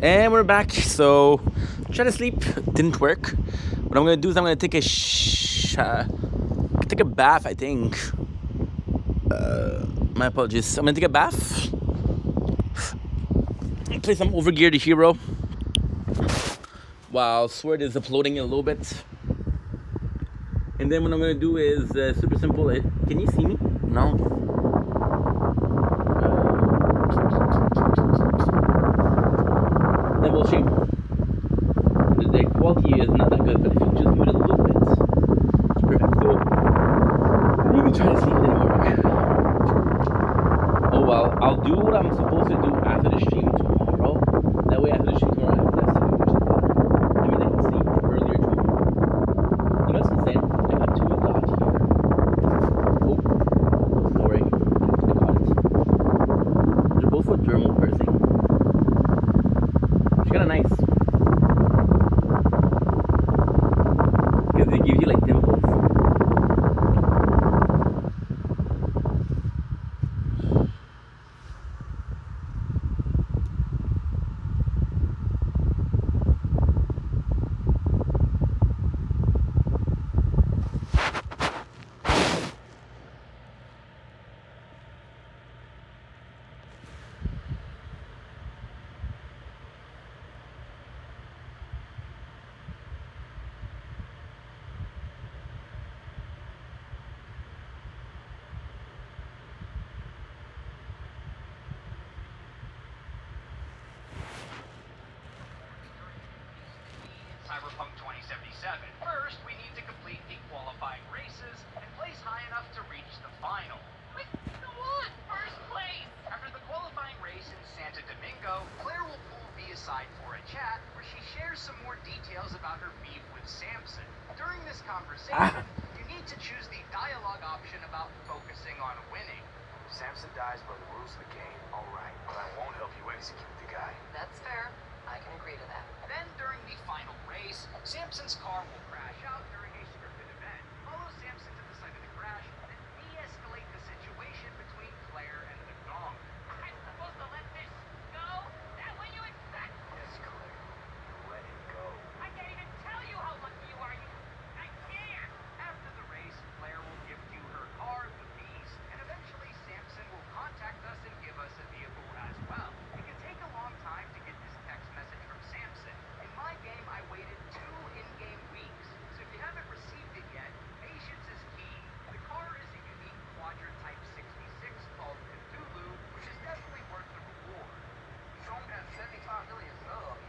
And we're back. So, try to sleep. Didn't work. What I'm gonna do is I'm gonna take take a bath. I think. My apologies. I'm gonna take a bath. Play some Overgear the Hero. While Sword is uploading a little bit. And then what I'm gonna do is super simple. Can you see me? No. Then we'll see. The quality is not that good, but if you just move it a little bit, it's perfect. So I'm gonna try to sleep, it didn't work. Oh well, I'll do what I'm supposed to do after the stream tomorrow. That way after the stream tomorrow I have less to do, which is better. That means I can sleep earlier tomorrow. You know what's insane? I got 2 o'clock here. Oh, don't worry, I got it. They're both with dermal pursing. It's kinda nice. Because they give you like dimples. Cyberpunk 2077. First, we need to complete the qualifying races and place high enough to reach the final. But come on, first place! After the qualifying race in Santo Domingo, Claire will pull V aside for a chat where she shares some more details about her beef with Samson. During this conversation, you need to choose the dialogue option about focusing on winning. Samson dies by the rules of the game, alright, but I won't help you execute the guy. That's fair. I can agree to that. Then, during the final race, Samson's car will crash out during a scripted event. Follow Samson to the site of the crash, and de-escalate the situation between Claire and the Gong. I'm supposed to let this go? That what you expect? Yes, Claire. Let it go. I can't even tell you how lucky you are. I can't. After the race, Claire will gift you her car, the Beast, and eventually Samson will contact us and give us a vehicle as well. It can take a long time to get this text message from Samson. In my game, I waited 2 in-game weeks. So if you haven't received it yet, patience is key. The car is a unique Quadrant Type 66 called Cthulhu, which is definitely worth the reward. Sean got 75 million subs.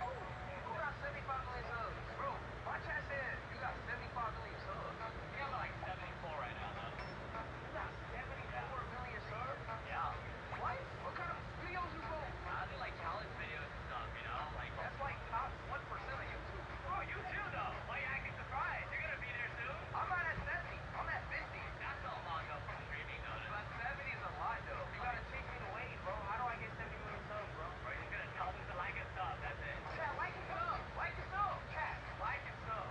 Oh, who got 75 million subs? Bro, my chat said you got 75 million subs. You got like 74 right now, though. You got 74 million subs? Yeah. What? What kind of videos you go? I do like challenge videos and stuff, you know? Like, That's like top 1% of YouTube. oh, you too, though. Why you acting surprised? You're gonna be there soon. I'm not at 70. I'm at 50. That's a long up from streaming, though. But 70 is a lot, though. You gotta take me away, bro. How do I get 70 million subs, bro? Or you're just gonna tell them to like and stuff. That's it. Yeah, like and sub. Like and sub. Chat, like and sub.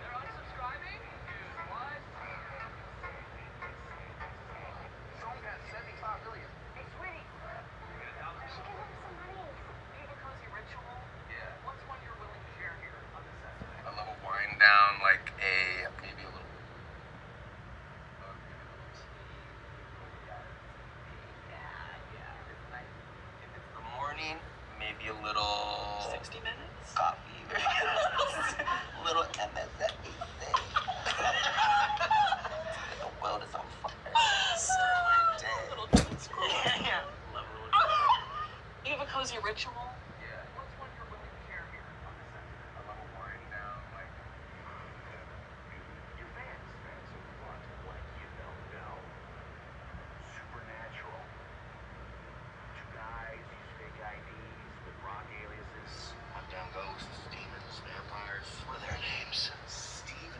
They're unsubscribing? Dude, what? Sean got 75 million. Hey, sweetie. You're gonna tell them? She can have some money. Do you have a cozy ritual? Yeah. What's one you're willing to share here on this Saturday? A little wind down, like maybe a little. If it's the morning, maybe a little 60 minutes? coffee. A little MSN. The world is on fire. Little twin scroll. Yeah. Love a little. You have a cozy ritual? Yeah. What's one you're willing to share here on this Saturday? A little wind down, like. Your fans who want what you don't know. Supernatural. 2 guys use fake IDs with rock aliases. Hunt down ghosts, demons, vampires. What are their names? Steven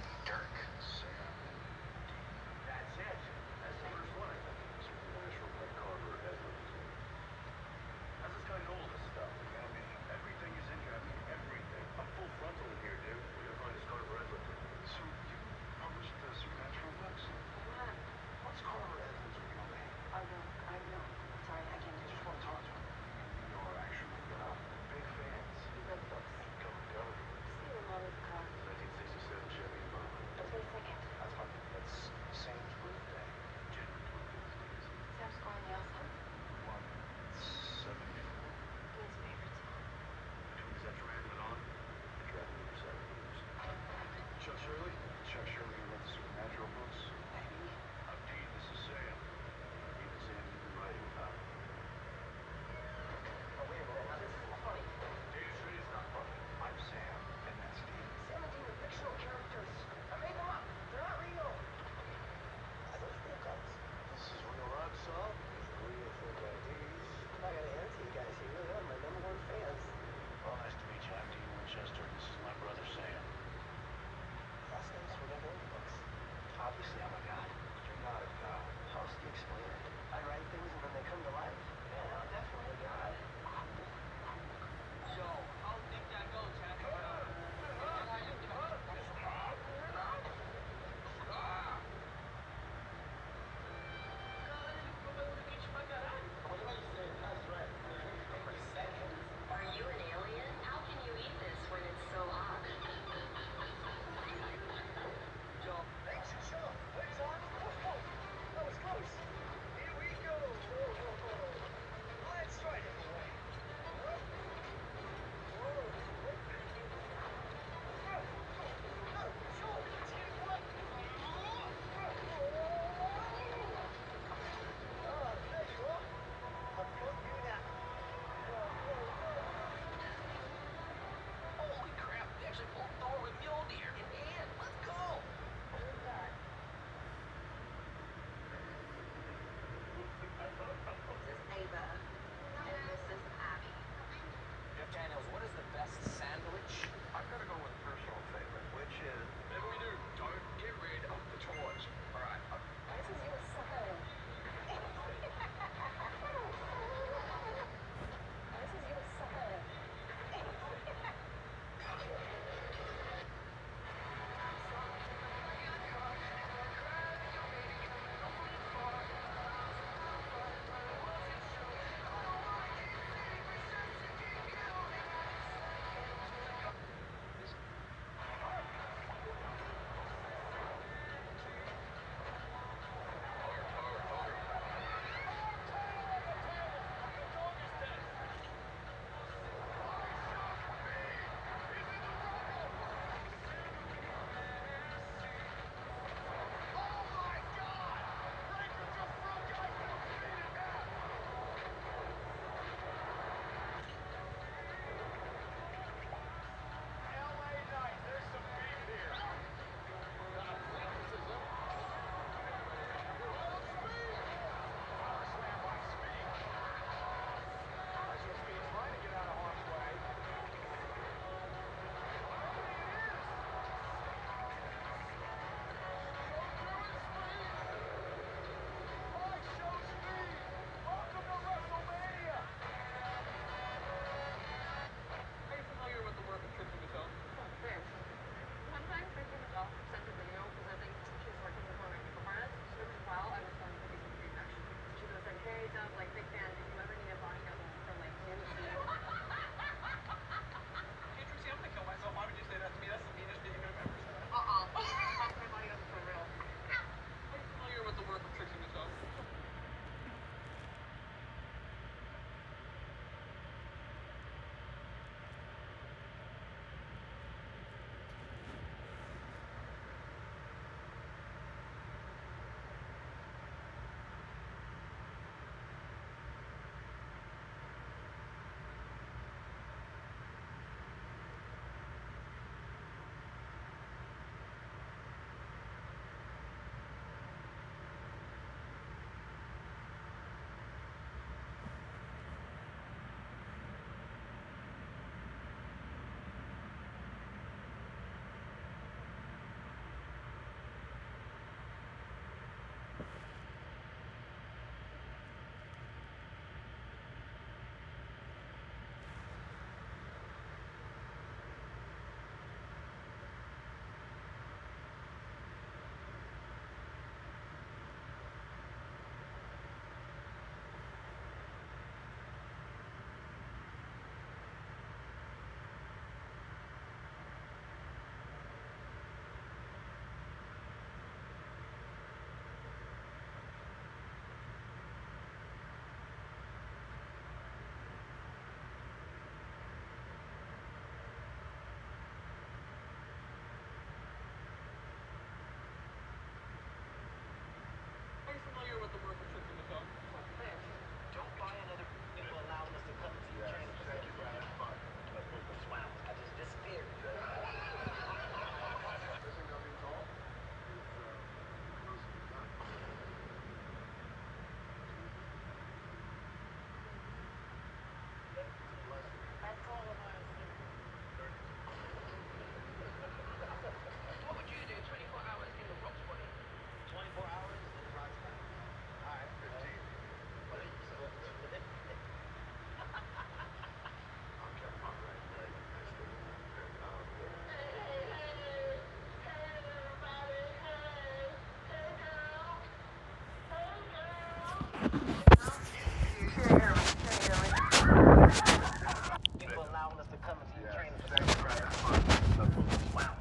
People allowing us to come into your training facility.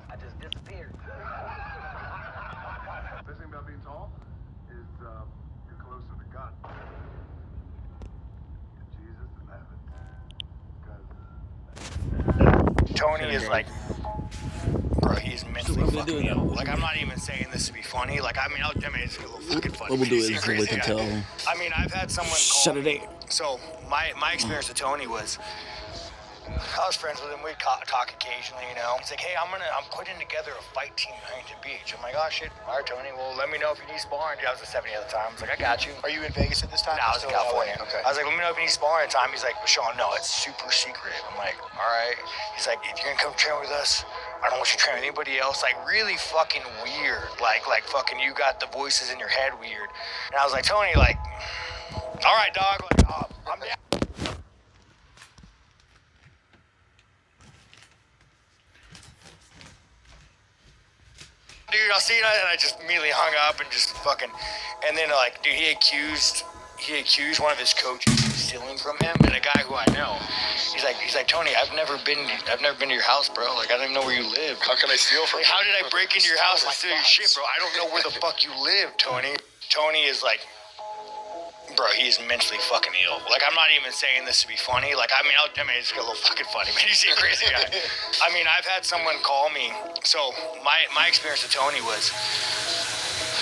I just disappeared. Best thing about being tall is you're closer to God. Jesus and heaven. Tony is like, bro, he's mentally what we're fucking doing ill. now. Like, I'm not even saying this to be funny. Like, I mean, it's a little fucking funny. What we'll do He's a is crazy we can guy. tell. I mean, I've had someone call Saturday. me. So my experience with Tony was, I was friends with him. We'd talk occasionally, you know. He's like, hey, I'm putting together a fight team in Huntington Beach. I'm like, oh shit, all right, Tony. Well, let me know if you need sparring. I was at 70 at the time. I was like, I got you. Are you in Vegas at this time? No, I was in California. Okay. I was like, let me know if you need sparring time. He's like, well, Sean, no, it's super secret. I'm like, all right. He's like, if you're gonna come train with us, I don't want you to train with anybody else. Like, really fucking weird. Like fucking you got the voices in your head weird. And I was like, Tony, like, all right, dog. Like, I'm down. Dude, I'll see you. And I just immediately hung up and just fucking, and then like, dude, he accused one of his coaches of stealing from him, and a guy who I know. He's like, Tony, I've never been to your house, bro. Like, I don't even know where you live. How can I steal from Like, how did I break into your house and steal your shit, bro? I don't know where the fuck you live, Tony. Tony is like, bro, he is mentally fucking ill. Like, I'm not even saying this to be funny. Like, I mean, it's a little fucking funny, man. He's a crazy guy. I mean, I've had someone call me. So my experience with Tony was,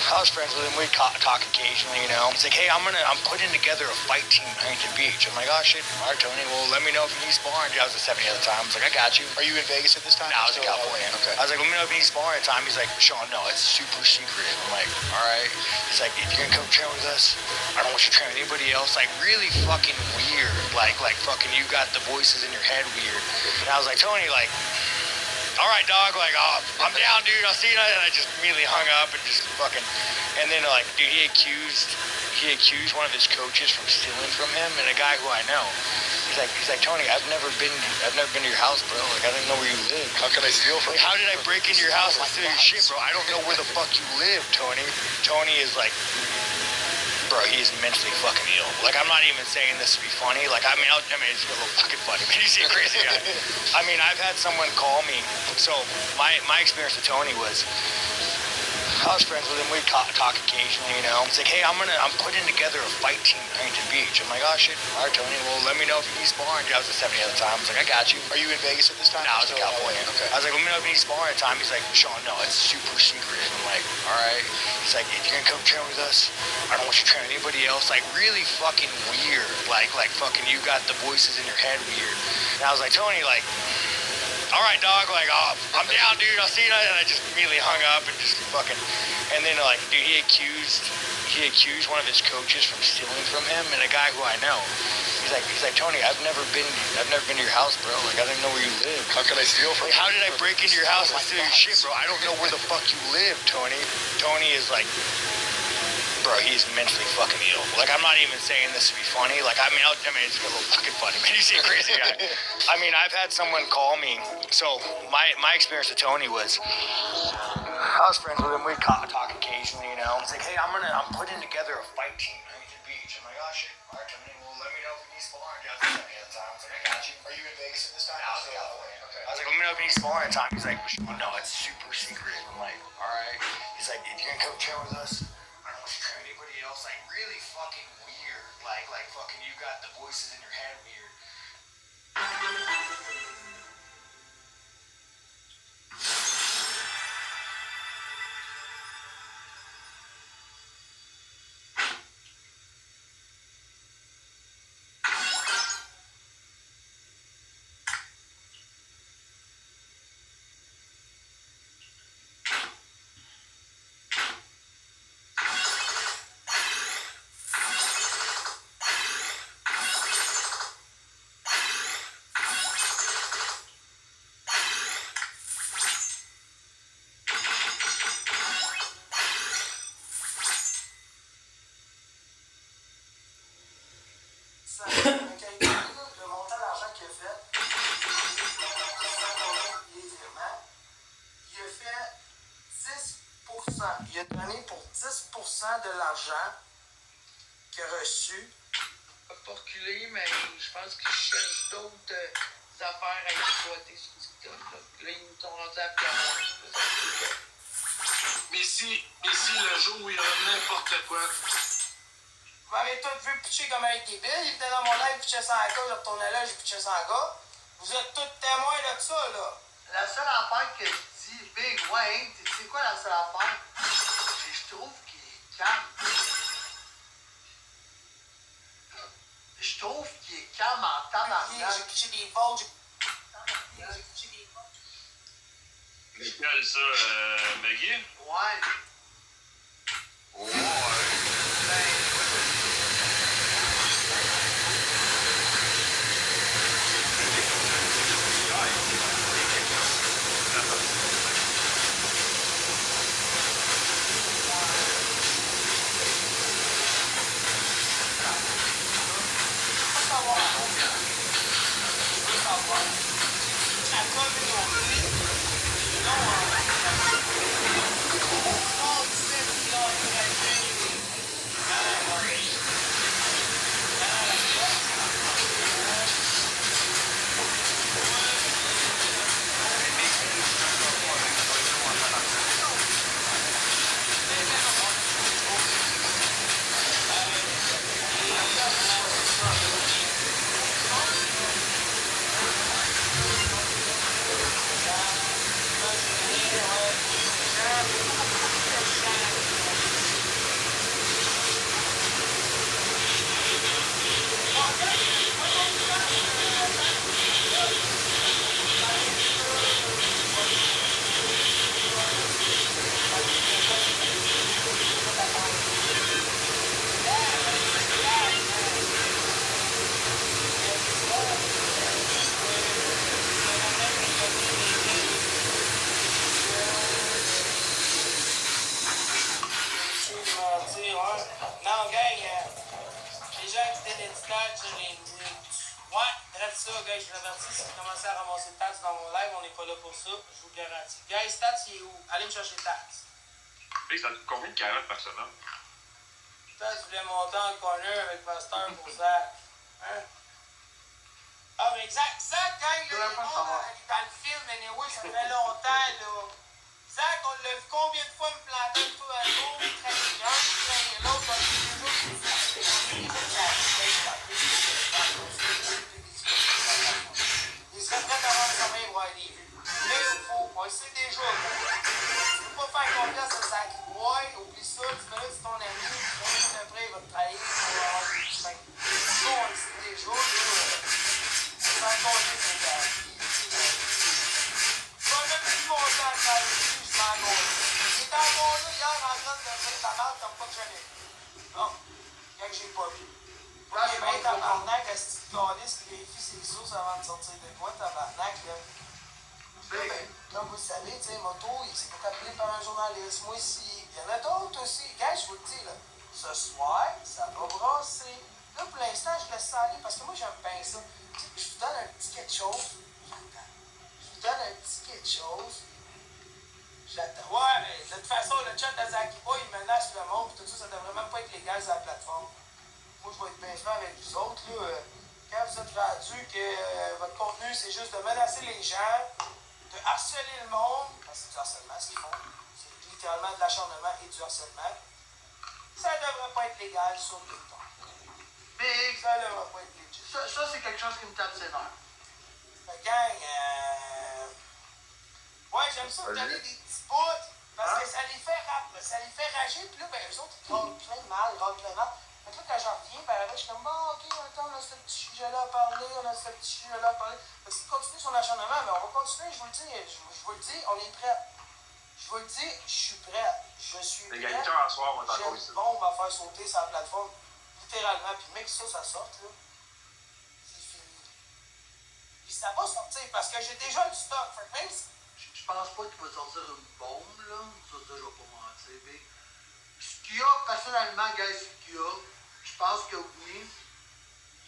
I was friends with him. We'd talk occasionally, you know. He's like, hey, I'm putting together a fight team in Huntington Beach. I'm like, oh shit, all right, Tony. Well, let me know if you need sparring. I was at 70 at the time. I was like, I got you. Are you in Vegas at this time? No, I was in California. Okay. I was like, let me know if you need sparring time. He's like, Sean, no, it's super secret. I'm like, all right. He's like, if you're gonna come train with us, I don't want you to train with anybody else. Like, really fucking weird. Like fucking you got the voices in your head weird. And I was like, Tony, like, all right, dog. Like, I'm down, dude. I'll see you. And I just immediately hung up and just fucking, and then like, dude, he accused one of his coaches from stealing from him, and a guy who I know. He's like, Tony, I've never been to your house, bro. Like, I don't even know where you live. How can I steal from Like, how did I break into your house and steal your shit, bro? I don't know where the fuck you live, Tony. Tony is like, bro, he's mentally fucking ill. Like, I'm not even saying this to be funny. Like, I mean, it's a little fucking funny, man. He's a crazy guy. I mean, I've had someone call me. So my experience with Tony was, I was friends with him. We'd talk occasionally, you know. He's like, hey, I'm putting together a fight team in Huntington Beach. I'm like, oh shit, all right, Tony. Well, let me know if you need sparring. I was at 70 at the time. I was like, I got you. Are you in Vegas at this time? No, I was in California. Okay. I was like, let me know if you need sparring time. He's like, Sean, no, it's super secret. I'm like, all right. He's like, if you're gonna come train with us, I don't want you to train with anybody else. Like, really fucking weird. Like fucking you got the voices in your head weird. And I was like, Tony, like, all right, dog. Like, I'm down, dude. I'll see you. And I just immediately hung up and just fucking, and then like, dude, he accused one of his coaches from stealing from him, and a guy who I know. He's like, Tony, I've never been to your house, bro. Like, I don't even know where you live. How can I steal from Like, how did I break into your house and steal your shit, bro? I don't know where the fuck you live, Tony. Tony is like, bro, he's mentally fucking ill. Like, I'm not even saying this to be funny. Like, I mean, it's a little fucking funny, man. He's a crazy guy. I mean, I've had someone call me. So my experience with Tony was, I was friends with him. We'd talk occasionally, you know. He's like, hey, I'm putting together a fight team in Huntington Beach. I'm like, oh shit, all right, Tony. Well, let me know if you need sparring. I was at 70 at the time. I was like, I got you. Are you in Vegas at this time? No, I was in California. Okay. I was like, let me know if you need sparring time. He's like, well, no, it's super secret. I'm like, all right. He's like, if you're gonna come train with us, I don't want you to train with anybody else. Like, really fucking weird. Like fucking you got the voices in your head weird. Le montant d'argent qu'il a fait, les virements, il a fait 10%. Il a donné pour 10% de l'argent qu'il a reçues. Pas reculé, mais je pense qu'ils cherchent d'autres affaires à exploiter sur TikTok. Là, ils nous ont rendus à Pierre. Mais si le jour où il y aura n'importe quoi. Vous m'avez tous vu pitcher comme un débile. Il était dans mon live, il pitchait ça en gars, je retournais là, j'ai pitché ça en gars. Vous êtes tous témoins de ça, là. La seule affaire que je dis, Big, ouais, c'est quoi la seule affaire? Je trouve qu'il est calme. Je trouve qu'il est calme en tabarnak. J'ai pitché des balles, j'ai pitché des balles. Lequel ça, Maggie? Ouais. Oh, ouais. Non, gang, les gens qui étaient l'éditage, je les ouais, bref ça, gars, je l'avertis, si vous commencez à ramasser Tats dans mon live, on n'est pas là pour ça, je vous le garantis. Guys, Tats, il est où? Allez me chercher Tats. Hey, ça coûte combien de carottes par semaine? Tats voulait monter en corner avec Pasteur pour Zach. Hein? Ah, mais Zach, gang, là, il est dans le film, anyway, ça fait longtemps, là. Zach, on l'a vu combien de fois me planter le tour à l'eau, traîner un, traîner l'autre, on il serait prêt à avoir le sommeil pour aller les vues. Mais il faut, on le sait déjà, tu peux pas faire confiance à Zach. Ouais, oublie ça, tu me dis ton ami, après il va te trahir pour avoir du pain. Ça, on le sait déjà, là. C'est pas compter, c'est Zach. Je vais même plus monter à faire je m'en vais. J'étais à mon là hier en train de faire ta marde comme pas que j'allais. Non, quand j'ai pas vu. Là, j'ai bien tabarnak, à ce petit calice qui vérifie ses sources avant de sortir de quoi, tabarnak, là. Ben, comme vous le savez, tu sais, Moto, il s'est fait appeler par un journaliste. Moi aussi. Il y en a d'autres aussi. Gars, je vous le dis, là. Ce soir, ça va brasser. Là, pour l'instant, je laisse ça aller parce que moi, j'aime bien ça. Tu sais, je vous donne un petit quelque chose. J'attends. Je vous donne un petit quelque chose. J'attends. Ouais, mais de toute façon, le chat de Zaki Boy, il menace le monde. Tout ça, ça devrait même pas être légal sur la plateforme. Moi, je vais être bien sûr avec vous autres, là. Quand vous êtes rendus que votre contenu, c'est juste de menacer les gens, de harceler le monde, parce que c'est du harcèlement ce qu'ils font, c'est littéralement de l'acharnement et du harcèlement, ça devrait pas être légal sur TikTok. Mais ça devrait pas être légal. Ça c'est quelque chose qui me tape ses nerfs. Fait gang, ouais, j'aime ça, vous donner des petits bouts, parce que ça les fait rager, puis là, ben, eux autres, ils râlent plein de mal, Fait que là, quand j'en reviens, ben, je suis comme, bon, ok, attends, on a ce petit sujet-là à parler, Fait que s'il continue son acharnement, ben, on va continuer, je vous le dis, on est prêt. Je vous le dis, je suis prêt. Je suis prêt. L'égalité en soir, on est encore ici. J'ai une bombe à faire sauter sur la plateforme, littéralement, puis mec, ça sorte, là. C'est fini. Puis ça va sortir, parce que j'ai déjà du stock. Fait que même si... Je pense pas qu'il va sortir une bombe, là. Ça, je vais pas mentir, mais... Ce qu'il y a, personnellement, gars, je pense que oui,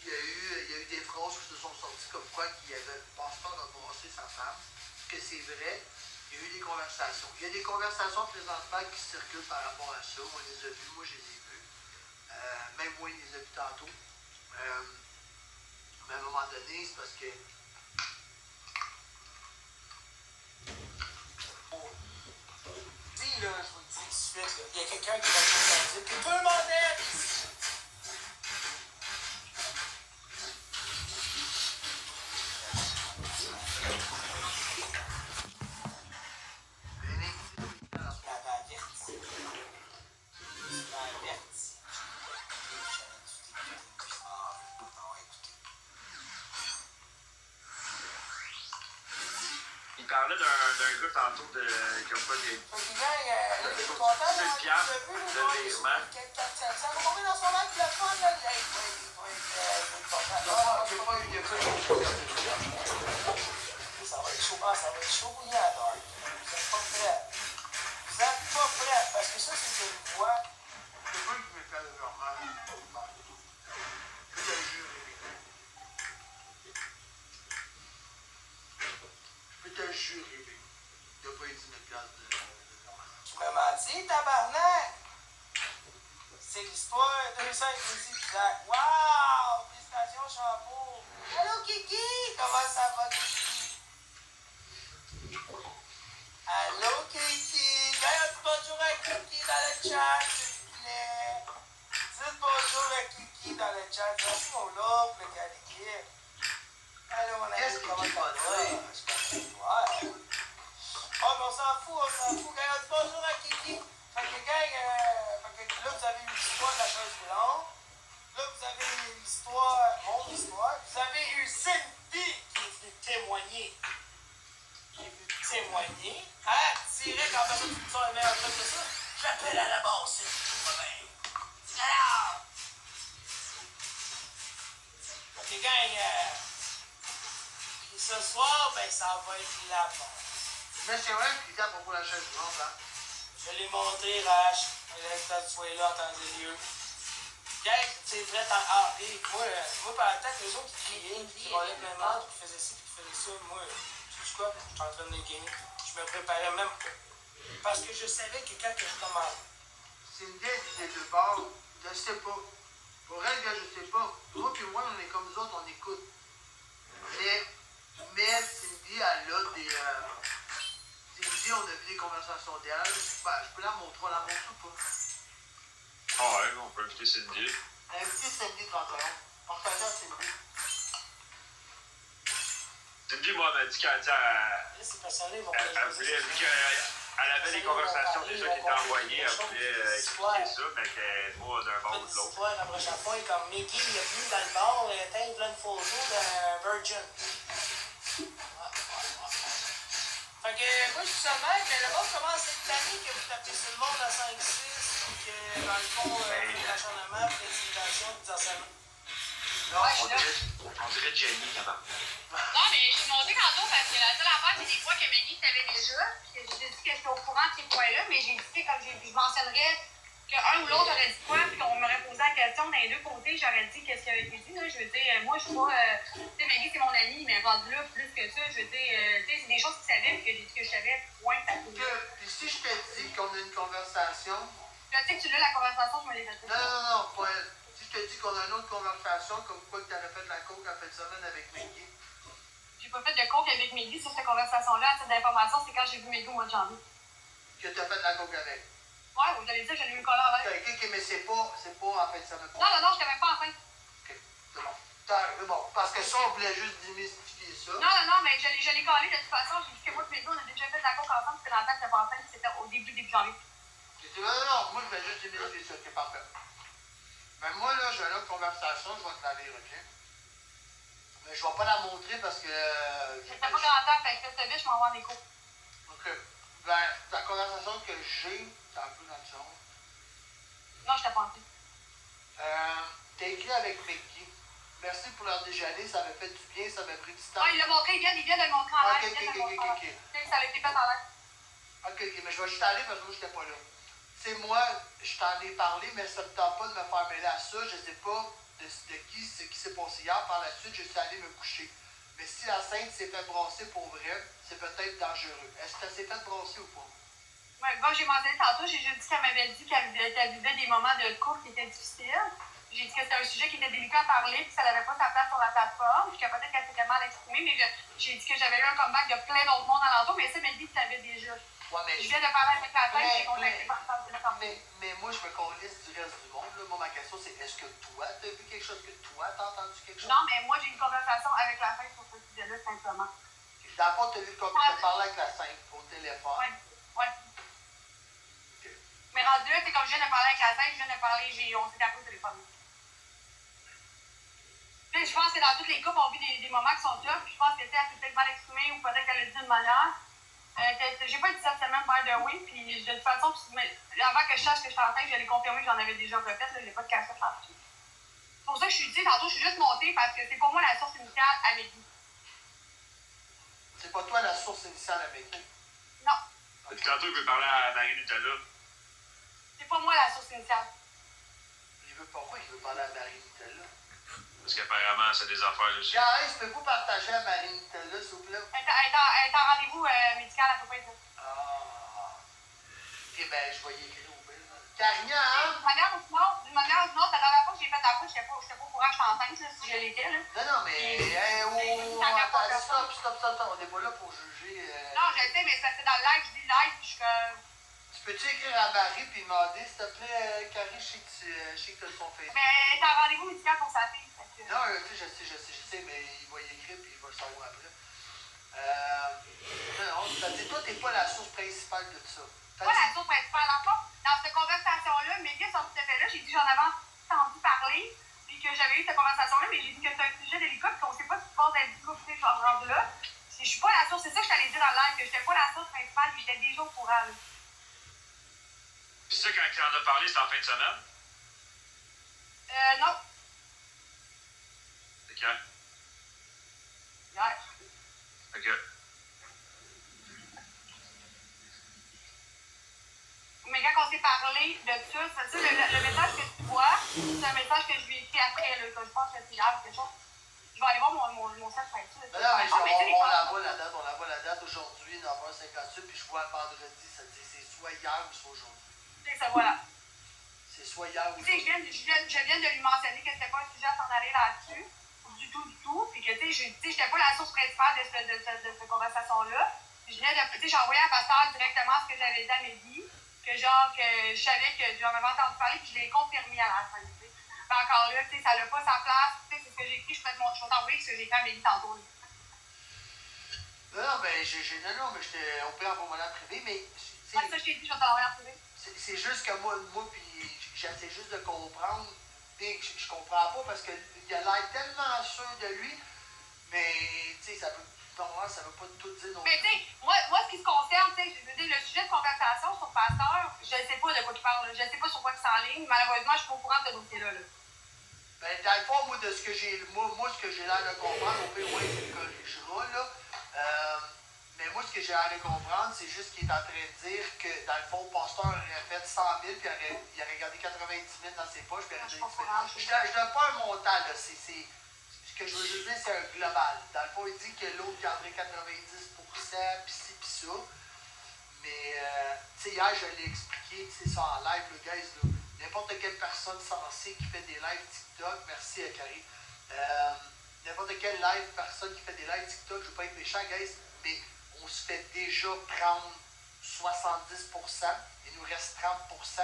il y a eu des phrases qui se sont sorties comme quoi qu'il avait passeport à brasser sa femme, que c'est vrai, il y a eu des conversations. Il y a des conversations présentement qui circulent par rapport à ça, on les a vues, moi je les ai vues. Même moi, il les a vus tantôt. Mais à un moment donné, c'est parce que. Dis, là, je vous le dis tout de suite, là, il y a quelqu'un qui va te dire que tout le monde aime. Il parlait d'un gars tantôt de comme quoi des. Fait que, gang, t'es content d'avoir vu le virement. Ça va combien dans son acte, le fun, là? Hey, ça va être chaud, ça va être chaud bouillant, là. Vous êtes pas prêts. Vous êtes pas prêts, parce que ça, c'est une voix. C'est moi qui me fait le normal. Je te jure, je peux te jurer, bébé. Il n'y a pas eu 10 000 de normal. Tu m'as menti, tabarnak! C'est l'histoire de 5 ici, Zach. Wow! Félicitations, chapeau! Allô, Kiki! Comment ça va, Kiki? Allô, Kiki! D'ailleurs, dis bonjour à Kiki dans le chat, s'il vous plaît. Dites bonjour à Kiki dans le chat. Merci, mon lourd, le gars d'équipe. Allô, mon ami, Qu'est-ce que comment Kiki ça va va? dire? Je pense que ouais. Oh, mais on s'en fout. D'ailleurs, dis bonjour à Kiki. Fait que, gang, là, vous avez eu l'histoire de la chaise roulante. Là, vous avez eu l'histoire, mon histoire. Vous avez eu Cindy qui est venue témoigner. Hein? Direct, en personne, tu me sors un meilleur truc que ça. J'appelle à la base, c'est pas bien. Alors! Fait que, gang, puis ce soir, ben, ça va être la bombe. Mais c'est vrai qu'il dit à propos de la chaise roulante, hein? Je l'ai montré, Rach. Là, tu sois là en temps et lieu. Gang, c'est prêt à harder. Moi, par la tête, les autres qui criaient, qui roulaient plein de monde, qui faisaient ci, qui faisaient ça, moi, tu sais quoi? J'étais en train de gagner. Je me préparais même pas. Parce que je savais que quand je commence. Cindy, elle disait de bord, je sais pas. Pour elle, gars, je sais pas. Toi puis moi, on est comme nous autres, on écoute. Mais Cindy, elle a des. Cindy, on a vu des conversations d'elle. Ben, je peux la montrer, on la montre ou pas? Ah ouais, on peut inviter Cindy. Invitez Cindy 31. Partagez à Cindy. Cindy, moi, elle m'a dit qu'elle Là, c'est passionné, ils vont elle voulait, vu qu'elle avait des conversations déjà qui étaient envoyées, elle voulait expliquer ça, mais qu'elle n'est pas d'un bord ou de l'autre. L'histoire, la prochaine fois, est comme Mickey, il est venu dans le bar, il plein de photos d'un Virgin. Fait que moi, je suis seulement que le monde commence cette année que vous tapez sur le monde à 5-6, que dans le fond, l'acharnement, l'intimidation, le harcèlement. On dirait Jenny, là-bas. Non, mais je suis montée tantôt parce que la seule affaire, c'est des fois que Maggie savait déjà. Puis que j'ai dit que j'étais au courant de ces points-là, mais j'ai dit que comme je mentionnerais qu'un ou l'autre aurait dit quoi, puis qu'on m'aurait posé la question dans les deux côtés, j'aurais dit qu'est-ce qui avait été dit. Là. Je veux dire, moi, je suis pas. Tu sais, Maggie, c'est mon amie, mais rendu là, plus que ça, je veux dire, tu sais, c'est des choses qu'il savait, puis que j'ai dit que je savais, point, ça tout. Puis si je te dis qu'on a une conversation. Je sais que tu l'as, la conversation, je me l'ai faite. Non, pas elle. Si je te dis qu'on a une autre conversation, comme quoi que tu avais fait de la coke en fin de semaine avec Maggie. J'ai pas fait de coke avec Maggie sur cette conversation-là. À titre d'information, c'est quand j'ai vu Maggie au mois de janvier. Que tu as fait de la coke avec. Ouais, vous allez dire que j'allais eu le collant avec. Ok, mais c'est pas en fin de semaine. Non, j'étais même pas enceinte. Ok, c'est bon. C'est bon. Parce que ça, on voulait juste démystifier ça. Non, mais je l'ai collé de toute façon. J'ai dit que moi et Maggie, on a déjà fait de la coke ensemble. C'était dans le temps que j'étais pas enceinte. C'était au début janvier. Non, moi, je vais juste démystifier ça. Ok, parfait. Mais moi, là, j'ai une autre conversation, je vais te la lire, ok? Mais je vais pas la montrer parce que. C'était pas grand temps, fait que cette biche, je m'en vais en écho. Ok. Ben, la conversation que j'ai, c'est un peu dans le son. Non, je t'ai pas enceinte. T'as écrit avec Mickey. Merci pour leur déjeuner, ça m'a fait du bien, ça m'a pris du temps. Ah, il l'a montré, il vient de le montrer en Ok, live. ok. Ça a été fait en live. Ok, mais je vais juste aller parce que moi, j'étais pas là. C'est moi, je t'en ai parlé, mais ça ne me tente pas de me faire mêler à ça. Je ne sais pas de qui s'est passé hier. Par la suite, je suis allé me coucher. Mais si la Sainte s'est fait brasser pour vrai, c'est peut-être dangereux. Est-ce qu'elle s'est fait brasser ou pas? Comme j'ai mentionné tantôt, j'ai juste dit qu'elle m'avait dit qu'elle vivait des moments de couple qui étaient difficiles. J'ai dit que c'était un sujet qui était délicat à parler, puis que ça n'avait pas sa place sur la plateforme, puis que peut-être qu'elle s'était mal exprimée, mais j'ai dit que j'avais eu un comeback de plein d'autres mondes alentour, mais ça, Mehdi, tu l'avais déjà. Ouais, mais Je viens de parler avec la tête, j'ai contacté par mais moi, je me calisse du reste du monde. Là. Moi, ma question, c'est est-ce que toi, t'as vu quelque chose, que toi, t'as entendu quelque chose? Non, mais moi, j'ai une conversation avec la tête sur ce sujet-là, simplement. Dans le fond, t'as vu comme tu parlé avec la scène au téléphone. Ouais. Okay. Mais rendu là, c'est comme je viens de parler avec la tête, je viens de parler, on s'est appelé au téléphone. Puis je pense que dans tous les couples, on vit des moments qui sont tough, puis je pense que elle s'est peut-être mal exprimée ou peut-être qu'elle l'a dit d'une manière. J'ai pas dit cette semaine, by the way, puis de toute façon, avant que je sache que je suis enceinte, je l'ai confirmé que j'en avais déjà refait, là, j'ai pas de cachette là-dessus. C'est pour ça que je suis dit, tantôt, je suis juste montée parce que c'est pour moi la source initiale à Mehdi. C'est pas toi la source initiale à Mehdi? Non. Depuis tantôt, il veut parler à Marie Nutella. C'est pas moi la source initiale. Pourquoi il veut parler à Marie Nutella? Parce qu'apparemment, c'est des affaires dessus. Guys, peux-vous partager à Marie Nutella, s'il vous plaît? Elle est en rendez-vous médical, elle peut pas être là. Ah. Eh ben, je vais y écrire au bill. Carignan, hein? D'une manière ou d'une autre, la dernière fois que j'ai fait la couche, j'étais pas au courant que j'étais enceinte, là, si je l'étais, là. Non, mais, attends, stop, on n'est pas là pour juger. Non, je sais, mais c'est dans le live, je dis live, puis je suis comme... Tu peux-tu écrire à Marie puis demander, s'il te plaît, Carrie, je sais que tu as son Facebook. Mais elle est en rendez-vous médical pour sa fille. Non, tu sais, je sais, mais il va y écrire puis il va le savoir après. Non, toi, t'es pas la source principale de ça. Pas la source principale. Dans cette conversation-là, mes gars sont tout à fait là. J'ai dit que j'en avais entendu parler, puis que j'avais eu cette conversation-là, mais j'ai dit que c'est un sujet délicat, puis qu'on sait pas ce qui se passe dans le couple, tu sais, genre rendu là. Je suis pas la source, c'est ça que je t'allais dire dans le live, que j'étais pas la source principale, puis j'étais déjà au courant, là. Puis ça, quand tu en as parlé, c'était en fin de semaine? Non. C'est quand? Hier. Ok. Mais quand on s'est parlé de ça, c'est ça, le message que tu vois, c'est un message que je lui ai écrit après, là, que je pense que c'est hier ou quelque chose. Je vais aller voir mon set peinture. Non, mais on la voit la date aujourd'hui, 9h58, puis je vois vendredi, ça dit c'est soit hier ou soit aujourd'hui. C'est ça, voilà. C'est soit hier ou aujourd'hui. Je viens de lui mentionner que c'était pas un sujet à s'en aller là-dessus, du tout, puis que, tu sais, j'étais pas la source principale de cette conversation-là. Je viens de, tu sais, j'ai envoyé à Pascal directement ce que j'avais dit à Mehdi, que je savais que j'en avais entendu parler, puis je l'ai confirmé à la fin, tu sais. Mais encore là, tu sais, ça n'a pas sa place, tu sais, c'est ce que j'ai écrit, je vais t'envoyer ce que j'ai écrit à Mehdi tantôt, là. Non, mais j'étais au pire en moment privé, mais. Ça, je t'ai dit, je vais t'envoyer en privé. C'est juste que moi puis j'essaie juste de comprendre. Je comprends pas parce qu'il a l'air tellement sûr de lui, mais tu sais, ça veut pas tout dire non plus. Mais tu sais, moi, ce qui se concerne, tu sais, je veux dire, le sujet de conversation sur Pasteur, je ne sais pas de quoi il parle, je ne sais pas sur quoi il s'enligne. Malheureusement, je suis pas au courant de ce dossier-là. Ben, dans le fond, moi, de ce que j'ai l'air de comprendre, au pire, oui, il corrigera, là. Mais moi, ce que j'ai l'air de comprendre, c'est juste qu'il est en train de dire que, dans le fond, Pasteur aurait fait 100 000, puis il aurait gardé 90 000 dans ses poches, puis il aurait dit... Je donne pas un montant, là. Ce que je veux juste dire, c'est un global. Dans le fond, il dit que l'autre garderait 90%, puis ci, puis ça. Mais, tu sais, hier, je l'ai expliqué, tu sais, ça en live, le guys, là. N'importe quelle personne sensée qui fait des lives TikTok, merci Carrie, n'importe quelle personne qui fait des lives TikTok, je ne veux pas être méchant, guys, mais on se fait déjà prendre 70%, il nous reste 30%.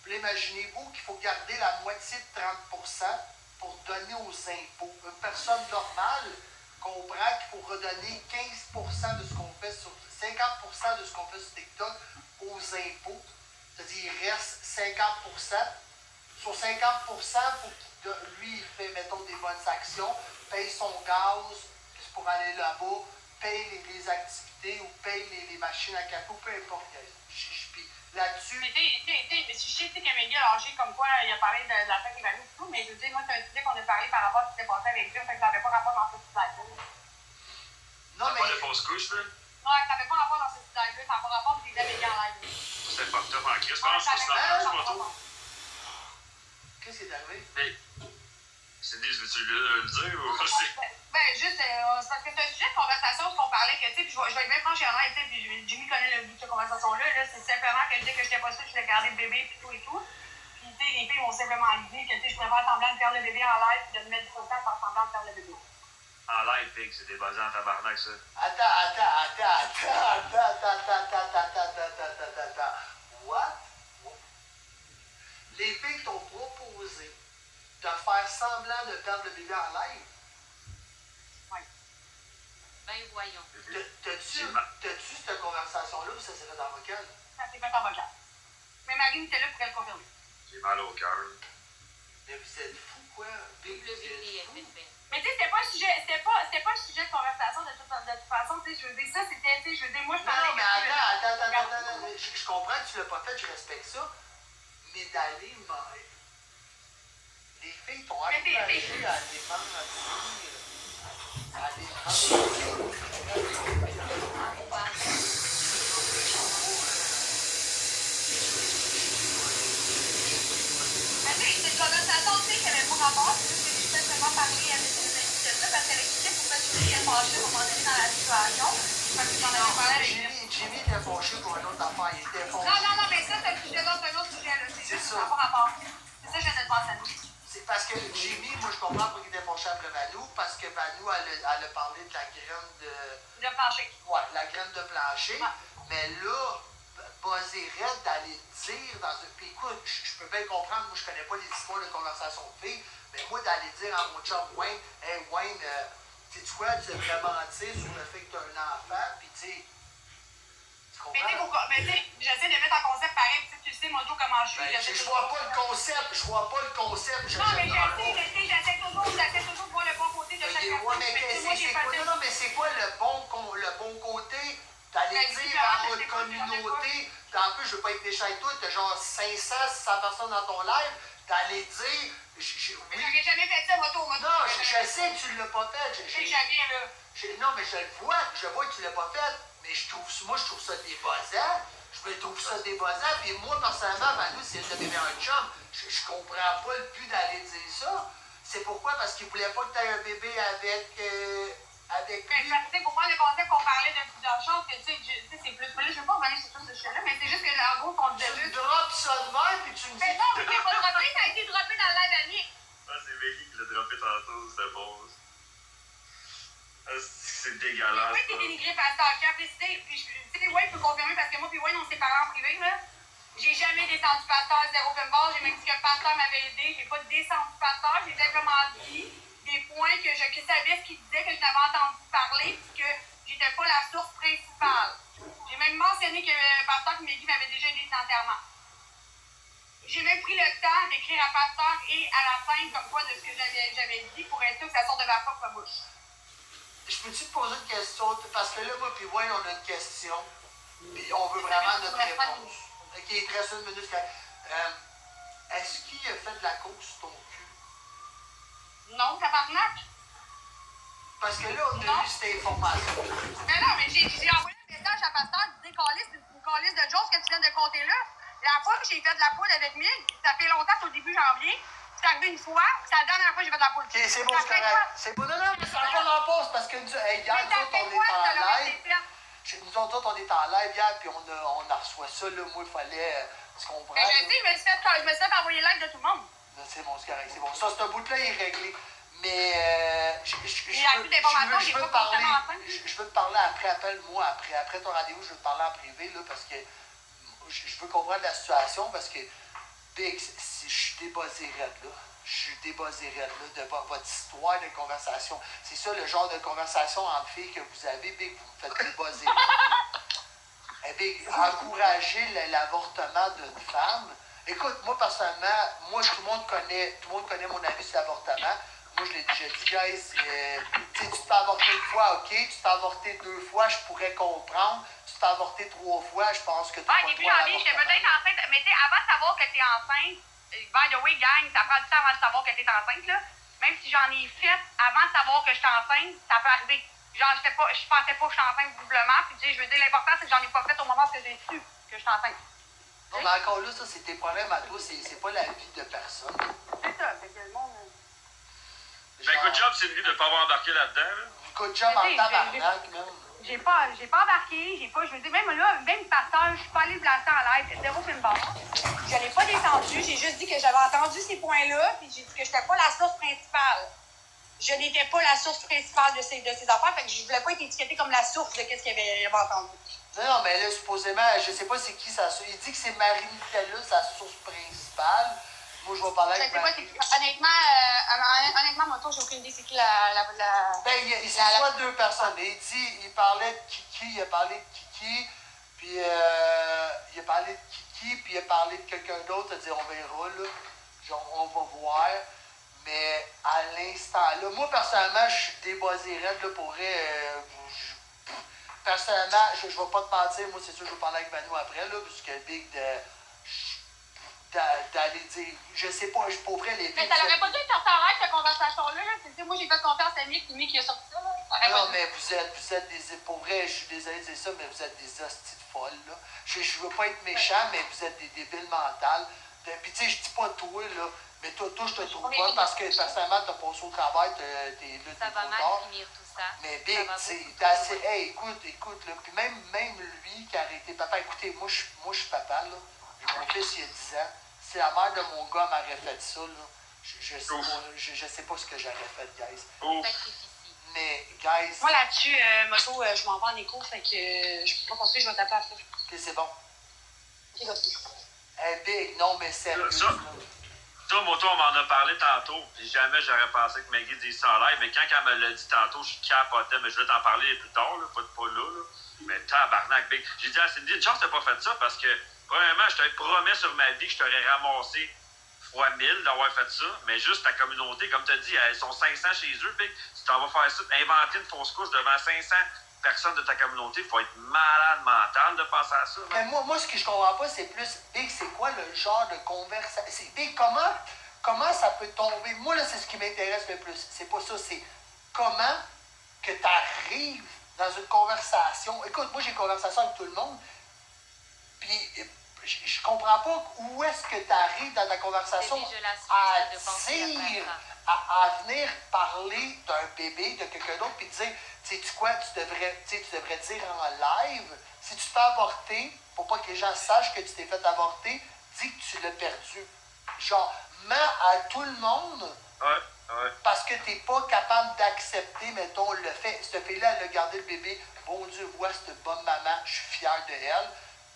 Puis imaginez-vous qu'il faut garder la moitié de 30% pour donner aux impôts. Une personne normale comprend qu'il faut redonner 15% de ce qu'on fait sur 50% de ce qu'on fait sur TikTok aux impôts. C'est-à-dire il reste 50%. Sur 50%, faut lui, il fait, mettons, des bonnes actions, paye son gaz pour aller là-bas, paye les activités ou paye les machines à café, ou peu importe. Puis là-dessus... Mais je sais que Mehdi a lâché comme quoi il a parlé de la fête évaluée et tout, mais je veux dire, moi, c'est un sujet qu'on a parlé par rapport à ce qui s'est passé avec lui, fait que ça n'avait pas rapport dans ce sujet-là. Non, mais... Pas de fausse couche, là? Non, ça n'avait pas rapport dans ce sujet-là, ça n'a pas rapport avec les Mehdi en live. C'est pas top en crise, je pense que c'est dans le photo. Qu'est-ce qui est arrivé? Hey, Cindy, veux-tu le dire ou c'est. Juste, c'est parce que c'est un sujet de conversation, ce qu'on parlait, que, tu sais, puis je vais être bien franche et honnête, tu sais, puis Jimmy connaît le but de cette conversation-là, là, c'est simplement que je disais que j'étais pas sûre que je voulais garder le bébé, puis tout et tout. Puis, tu sais, les filles m'ont simplement dit que, tu sais, je pourrais faire semblant de faire le bébé en live, puis de me mettre trop de temps à faire semblant de faire le bébé. En live, Vic, c'est des basés en tabarnak, ça. What? Les filles t'ont proposé de faire semblant de perdre le bébé en live. Ben voyons. T'as-tu cette conversation-là ou ça s'est fait en vocal? Ça s'est fait en vocal. Mais Marine était là pour elle confirmer. J'ai mal au cœur. Mais vous êtes fous, quoi? Big, vous êtes fous. Mais tu sais, c'était pas un sujet de conversation de toute façon, tu sais, je veux dire, ça c'était, tu sais, je veux dire, moi je parlais... Non, mais attends, je comprends que tu l'as pas fait, je respecte ça, mais d'aller, les filles t'ont encouragé à aller C'est une conversation, tu sais, qui n'avait pas rapport, c'est juste que je peux seulement parler avec une amie de ça, parce qu'elle expliquait pourquoi je voulais qu'elle fâchée à un moment donné dans la situation, parce que j'en avais parlé avec Jimmy était fâché pour une autre affaire, il était fâché. Non, mais ça, c'est un sujet là, c'est un autre sujet, là, C'est ça. Ça n'a pas rapport. C'est ça que je viens de penser à nous. C'est parce que Jimmy, moi je comprends pourquoi il était fâché après Vanou, parce que Vanou, elle a parlé de la graine de... De plancher. Ouais, la graine de plancher, Ouais. mais là, buzzer raide d'aller dire dans un... Puis écoute, je peux bien comprendre, moi je connais pas les histoires de conversation de filles, mais moi d'aller dire à mon chum Wayne, hey Wayne, sais-tu quoi, tu devrais mentir sur le fait que tu as un enfant, puis tu sais, tu comprends? Mais tu sais, j'essaie de mettre en concept pareil, tu sais, moi, tout comment je suis. Je vois pas le concept, je vois pas le concept. Non, mais j'essaie toujours de voir le bon côté de chaque personne. Ouais, mais c'est quoi, non, mais c'est quoi le bon côté d'aller dire à votre communauté, en plus, je veux pas être méchant avec toi, t'as genre 500, 600 personnes dans ton live, d'aller dire, Mais j'aurais jamais fait ça, moto. Non, je sais que tu l'as pas fait. C'est jamais, là. Non, mais je vois que tu l'as pas fait, mais moi, je trouve ça débossant. Je trouve ça débossant, puis moi, personnellement, Manu, c'est une de mes meilleurs chums. Je comprends pas le but d'aller dire ça. C'est pourquoi? Parce qu'il voulait pas que tu aies un bébé avec lui. Parce que pour moi, le concept qu'on parlait de plusieurs choses, que tu sais, c'est plus. Mais là, je veux pas revenir sur tout ce sujet-là, mais c'est juste que, en gros, qu'on disait. Tu drops ça de même, puis tu me dis. Mais non, mais j'ai pas droppé, ça a été droppé dans le live ami. Ah, c'est Becky qui l'a droppé tantôt, c'était bon. Ah, c'est dégueulasse. Oui, t'es dénigré Pasteur. J'ai apprécié, puis tu sais, ouais, je peux confirmer parce que moi, puis ouais, on s'est parlé en privé, là. J'ai jamais descendu Pasteur, zéro open bar. J'ai même dit que le Pasteur m'avait aidé. J'ai pas descendu Pasteur. J'ai simplement dit des points que je savais ce qu'il disait, que je n'avais entendu parler, puis que j'étais pas la source principale. J'ai même mentionné que Pasteur Mehdi m'avait déjà aidé financièrement. J'ai même pris le temps d'écrire à Pasteur et à la fin, comme quoi, de ce que j'avais dit, pour être sûr que ça sorte de ma propre bouche. Je peux-tu te poser une question? Parce que là, moi puis Wayne, on a une question. Puis on veut vraiment notre réponse. OK, il te reste une minute. Est-ce qu'il a fait de la coke sur ton cul? Non, tabarnak. Parce que là, on a eu cette information. Mais non, mais j'ai envoyé un message à Pasteur, je disais, une calice de Jones que tu viens de compter là. La fois que j'ai fait de la poule avec Mig, ça fait longtemps, c'est au début janvier. C'est arrivé une fois, c'est la dernière fois que j'ai fait de la poule. OK, c'est bon, c'est correct. C'est bon, non, mais ça va pas en pause parce que nous, hey, hier, nous autres, on est en live. Nous autres, on est en live hier, puis on a reçu ça, là. Moi, il fallait. Tu comprends? Mais je sais, je me suis fait envoyer live de tout le monde. C'est bon, c'est correct, c'est bon. Ça, ce bout-là est réglé. Mais je veux te parler après, appelle-moi après ton rendez-vous, je veux te parler en privé, là, parce que je veux comprendre la situation, parce que Big, je suis débossé raide, là. Je suis débossé raide, là, de votre histoire de conversation. C'est ça le genre de conversation entre filles que vous avez, Big, vous me faites débosser raide. Big, encourager l'avortement d'une femme. Écoute, moi, personnellement, tout le monde connaît mon avis sur l'avortement. Moi, je l'ai déjà dit, guys, tu te fais avorter une fois, OK, tu te fais avorter 2 fois, je pourrais comprendre. Tu te fais avorter 3 fois, je pense que tu as pas début janvier, j'étais peut-être enceinte, mais tu sais, avant de savoir que tu es enceinte, by the way, gang, ça prend du temps avant de savoir que tu es enceinte, là. Même si j'en ai fait avant de savoir que j'étais enceinte, ça peut arriver. Genre, je pensais pas que j'étais enceinte visiblement, puis tu sais, je veux dire, l'important, c'est que j'en ai pas fait au moment où j'ai su que j'étais enceinte. Non, mais encore là, ça, c'est tes problèmes à toi, c'est pas la vie de personne. C'est ça, c'est que le monde... Ben, good job, Cindy, de ne pas avoir embarqué là-dedans. Là. Good job en tabarnak, man. J'ai pas embarqué, je veux dire, même là, même pasteur, je suis pas allée blaster en live, c'est zéro film bar. Je l'ai pas descendu, j'ai juste dit que j'avais entendu ces points-là, puis j'ai dit que j'étais pas la source principale. Je n'étais pas la source principale de ces affaires, fait que je voulais pas être étiquetée comme la source de qu'est-ce qu'il avait entendu. Non, mais là, supposément, je sais pas c'est qui sa source. Il dit que c'est Marie Nutella, sa source principale. Moi, je vais parler avec Marie. Honnêtement, moi, j'ai aucune idée c'est qui la... Ben, c'est soit deux personnes. Il parlait de Kiki, il a parlé de Kiki, puis il a parlé de Kiki, puis il a parlé de quelqu'un d'autre, c'est-à-dire on verra, là. Genre, on va voir. Mais à l'instant là, moi, personnellement, je suis déboisé raide, là, pour vrai. Personnellement, je vais pas te mentir, moi, c'est sûr que je vais parler avec Manu après, là, parce que Big d'aller dire, je sais pas, pour vrai, les Mais ça l'aurait pas dû être sorti en live, cette conversation-là. Moi, j'ai fait confiance à Mick, c'est Mick qui a sorti ça. Là. Non, mais vous êtes des... Pour vrai, je suis désolé de dire ça, mais vous êtes des hosties de folles, là. Je veux pas être méchant, mais vous êtes des débiles mentales. Puis, tu sais, je dis pas toi, là, mais toi, je te trouve pas parce que, personnellement, t'as passé au travail, t'es là, ça va mal finir tout ça. Mais Big, t'es assez... Hey, écoute, là, puis même lui qui a arrêté papa, écoutez, moi, je suis papa, là. Mon fils, il y a 10 ans. Si la mère de mon gars m'aurait fait ça, là, je sais pas ce que j'aurais fait, guys. Mais, guys... Moi, là-dessus, moto, je m'en vais en écho, fait que je peux pas continuer, je vais taper après. Ok, c'est bon. Ok, vas-y. Hey, Big, non, mais sérieux. Ça, moto, on m'en a parlé tantôt, puis jamais j'aurais pensé que Maggie dise ça en live, mais quand elle me l'a dit tantôt, je capotais, mais je vais t'en parler plus tard, là, pas là. Mais tabarnak, Big. J'ai dit à Cindy, une chance t'as pas fait ça, parce que, premièrement, je t'avais promis sur ma vie que je t'aurais ramassé fois 1000 d'avoir fait ça, mais juste ta communauté, comme tu as dit, ils sont 500 chez eux, Big. Si t'en vas faire ça, inventer une fausse couche devant 500 personnes de ta communauté, il faut être malade mental de penser à ça. Mais moi, ce que je comprends pas, c'est plus, Big, c'est quoi le genre de conversation? Big, comment ça peut tomber? Moi, là, c'est ce qui m'intéresse le plus. C'est pas ça, c'est comment que tu arrives dans une conversation. Écoute, moi, j'ai une conversation avec tout le monde, puis je comprends pas où est-ce que tu arrives dans ta conversation à venir parler d'un bébé, de quelqu'un d'autre, puis dire, sais-tu quoi, tu devrais dire en live, si tu te fais avorter, pour pas que les gens sachent que tu t'es fait avorter, dis que tu l'as perdu. Genre, mens à tout le monde, parce que t'es pas capable d'accepter, mettons, le fait. Cette fille-là, elle a gardé le bébé, bon Dieu, vois cette bonne maman, je suis fier de elle.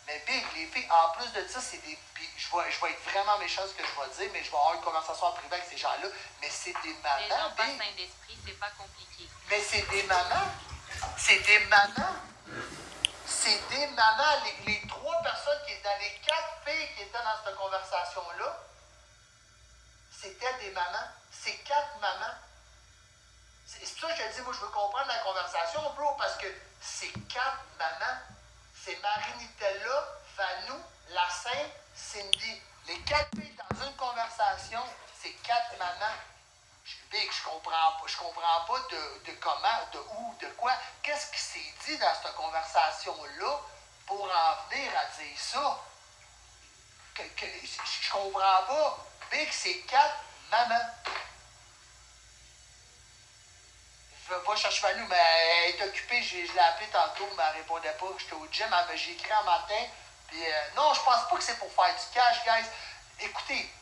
Mais Big, les filles, en plus de ça, c'est des... Puis je vais être vraiment méchant ce que je vais dire, mais je vais avoir une conversation en privé avec ces gens-là, mais c'est des mamans, les gens pas Big. sains d'esprit, c'est pas compliqué. Mais c'est des mamans. C'est des mamans. C'est des mamans. Les 3 personnes qui étaient dans les 4 filles qui étaient dans cette conversation-là, c'était des mamans. C'est 4 mamans. C'est pour ça que je te dis, moi, je veux comprendre la conversation, bro, parce que c'est 4 mamans. C'est Marie Nutella, Vanou, La Sainte, Cindy. Les 4 filles dans une conversation, c'est 4 mamans. Big, je comprends pas de comment, de où, de quoi. Qu'est-ce qui s'est dit dans cette conversation-là pour en venir à dire ça? Je comprends pas. Big, c'est 4 mamans. Va chercher Manu, mais elle est occupée, je l'ai appelée tantôt, mais elle répondait pas. J'étais au gym, j'ai écrit un matin. Puis non, je pense pas que c'est pour faire du cash, guys. Écoutez,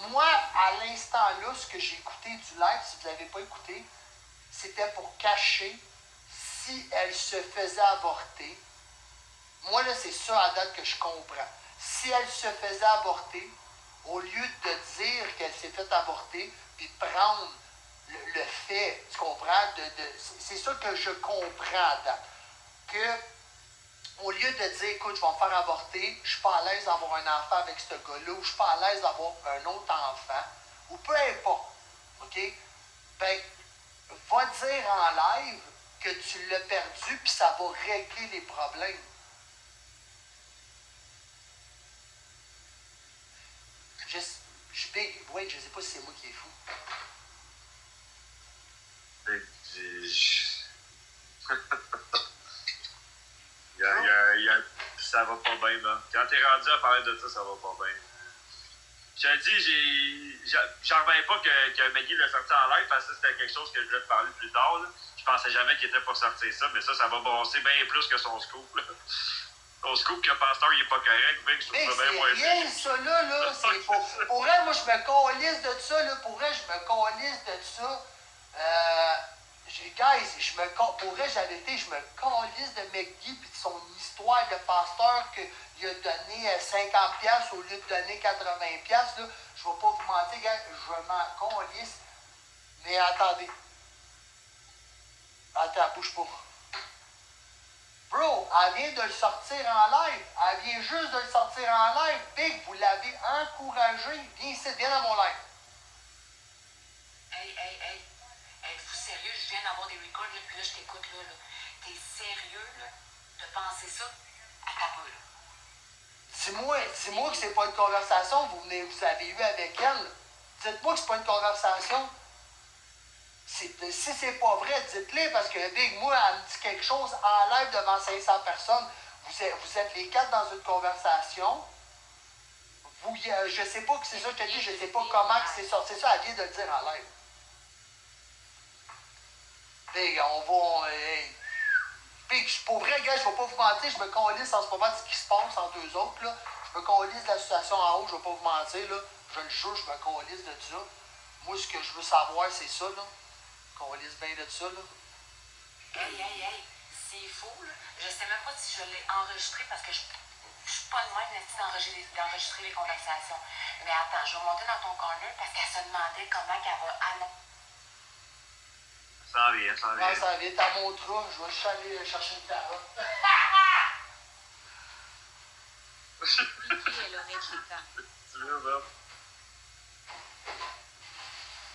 moi, à l'instant là, ce que j'ai écouté du live, si vous l'avez pas écouté, c'était pour cacher si elle se faisait avorter. Moi, là, c'est ça à date que je comprends. Si elle se faisait avorter, au lieu de dire qu'elle s'est fait avorter, puis de prendre le fait, tu comprends, c'est ça que je comprends à date. Que, au lieu de dire, écoute, je vais me faire avorter, je suis pas à l'aise d'avoir un enfant avec ce gars-là, ou je suis pas à l'aise d'avoir un autre enfant, ou peu importe, OK? Ben, va dire en live que tu l'as perdu, puis ça va régler les problèmes. Wait, je sais pas si c'est moi qui est fou. Ça va pas bien, là. Quand t'es rendu à parler de ça, ça va pas bien. Je te dis, j'en reviens pas que Maggie l'a sorti en live parce que c'était quelque chose que je voulais te parler plus tard. Là. Je pensais jamais qu'il était pour sortir ça, mais ça va brasser bien plus que son scoop. Là. Son scoop que Pasteur il est pas correct, mais je trouve Mais ça bien c'est moins rien, ça, là. C'est pour vrai, moi, je me calisse de ça, là. Pour vrai, je me calisse de ça. Guys, pour vrai, j'avais été, je me calisse de McGee puis de son histoire de pasteur qu'il a donné 50$ au lieu de donner 80$. Là. Je vais pas vous mentir, gars, je m'en calisse. Mais attendez. Attends, bouge pas. Bro, elle vient de le sortir en live. Elle vient juste de le sortir en live. Big, vous l'avez encouragé. Viens ici, viens dans mon live. Hey. Êtes-vous sérieux? Je viens d'avoir des records, là, puis là, je t'écoute, là. T'es sérieux, là, de penser ça à ta peu, là? Dis-moi que c'est pas une conversation que vous avez eue avec elle. Dites-moi que c'est pas une conversation. Si c'est pas vrai, dites-le, parce que Big, moi, elle me dit quelque chose en live devant 500 personnes. Vous êtes les quatre dans une conversation. Je sais pas que c'est ça que je te dis, je sais pas comment que c'est sorti. C'est ça, elle vient de le dire en live. Big, Big, pour vrai, gars, je vais pas vous mentir, je me calisse en ce moment de ce qui se passe entre eux autres, là. Je me calisse de la situation en haut, je vais pas vous mentir, là. Je le jure, je me calisse de ça. Moi, ce que je veux savoir, c'est ça, là. Calisse bien de ça, là. Hey, c'est faux, là. Je sais même pas si je l'ai enregistré parce que je suis pas de même d'enregistrer les conversations. Mais attends, je vais monter dans ton corner parce qu'elle se demandait comment qu'elle va annoncer. Ça vient. Ah, ça vient, t'as mon trou, je vais juste aller chercher une carotte. Vicky, elle aurait écouté. Tu veux,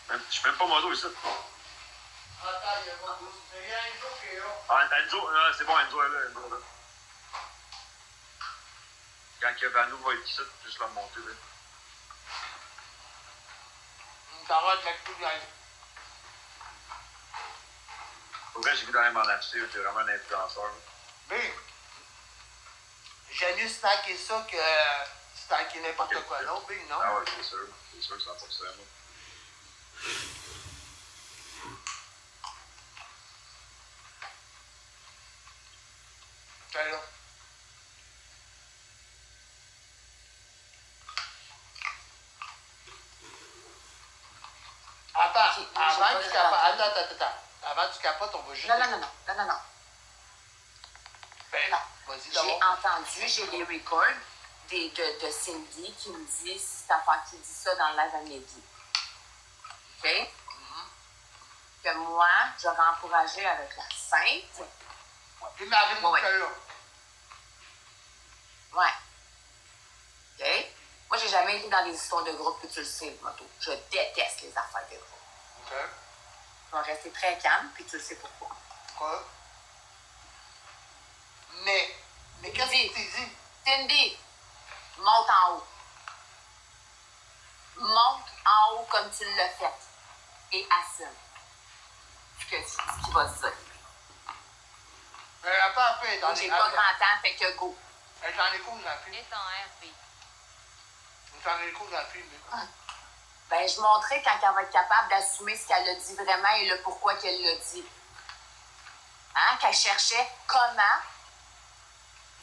ça? Je suis même pas modo ici. Attends, il y a pas de douce. Il y a Enzo qui est là. Ah, Enzo, c'est bon, Enzo est là, Enzo est là. Quand que Vanou va être ici, juste la monter, là. Une carotte avec tout, guys. Pour vrai, j'ai vu quand même en acheter, t'es vraiment un influenceur. Mais, j'aime mieux snacker ça que snacker n'importe quoi d'autre, Big, non? Ah ouais, c'est sûr, 100%. Là. Tiens là. Attends, avant que tu capotes, attends. Avant que tu capotes, on va juste... Non. Ben, Non. vas-y J'ai d'abord. entendu, j'ai les records de Cindy qui me dit, c'est ta femme qui dit ça dans le live à midi. OK? Que moi, j'aurais encouragé avec la Sainte. Puis Marine Ouais. là. Ouais. OK? Moi, j'ai jamais été dans les histoires de groupe, puis tu le sais, Moto. Je déteste les affaires de groupe. OK. Je vais rester très calme, puis tu le sais pourquoi. Quoi? Mais qu'est-ce que tu dis? Cindy, monte en haut. Monte en haut comme tu l'as fait. Et assume ce qui va se dire. Mais attends un peu, dans Moi, j'ai pas grand temps, fait que go. J'en ai cours, j'en ai Mets ton RP. J'en ai cours, j'en ai Ben, je montrais quand elle va être capable d'assumer ce qu'elle a dit vraiment et le pourquoi qu'elle l'a dit. Hein? Qu'elle cherchait comment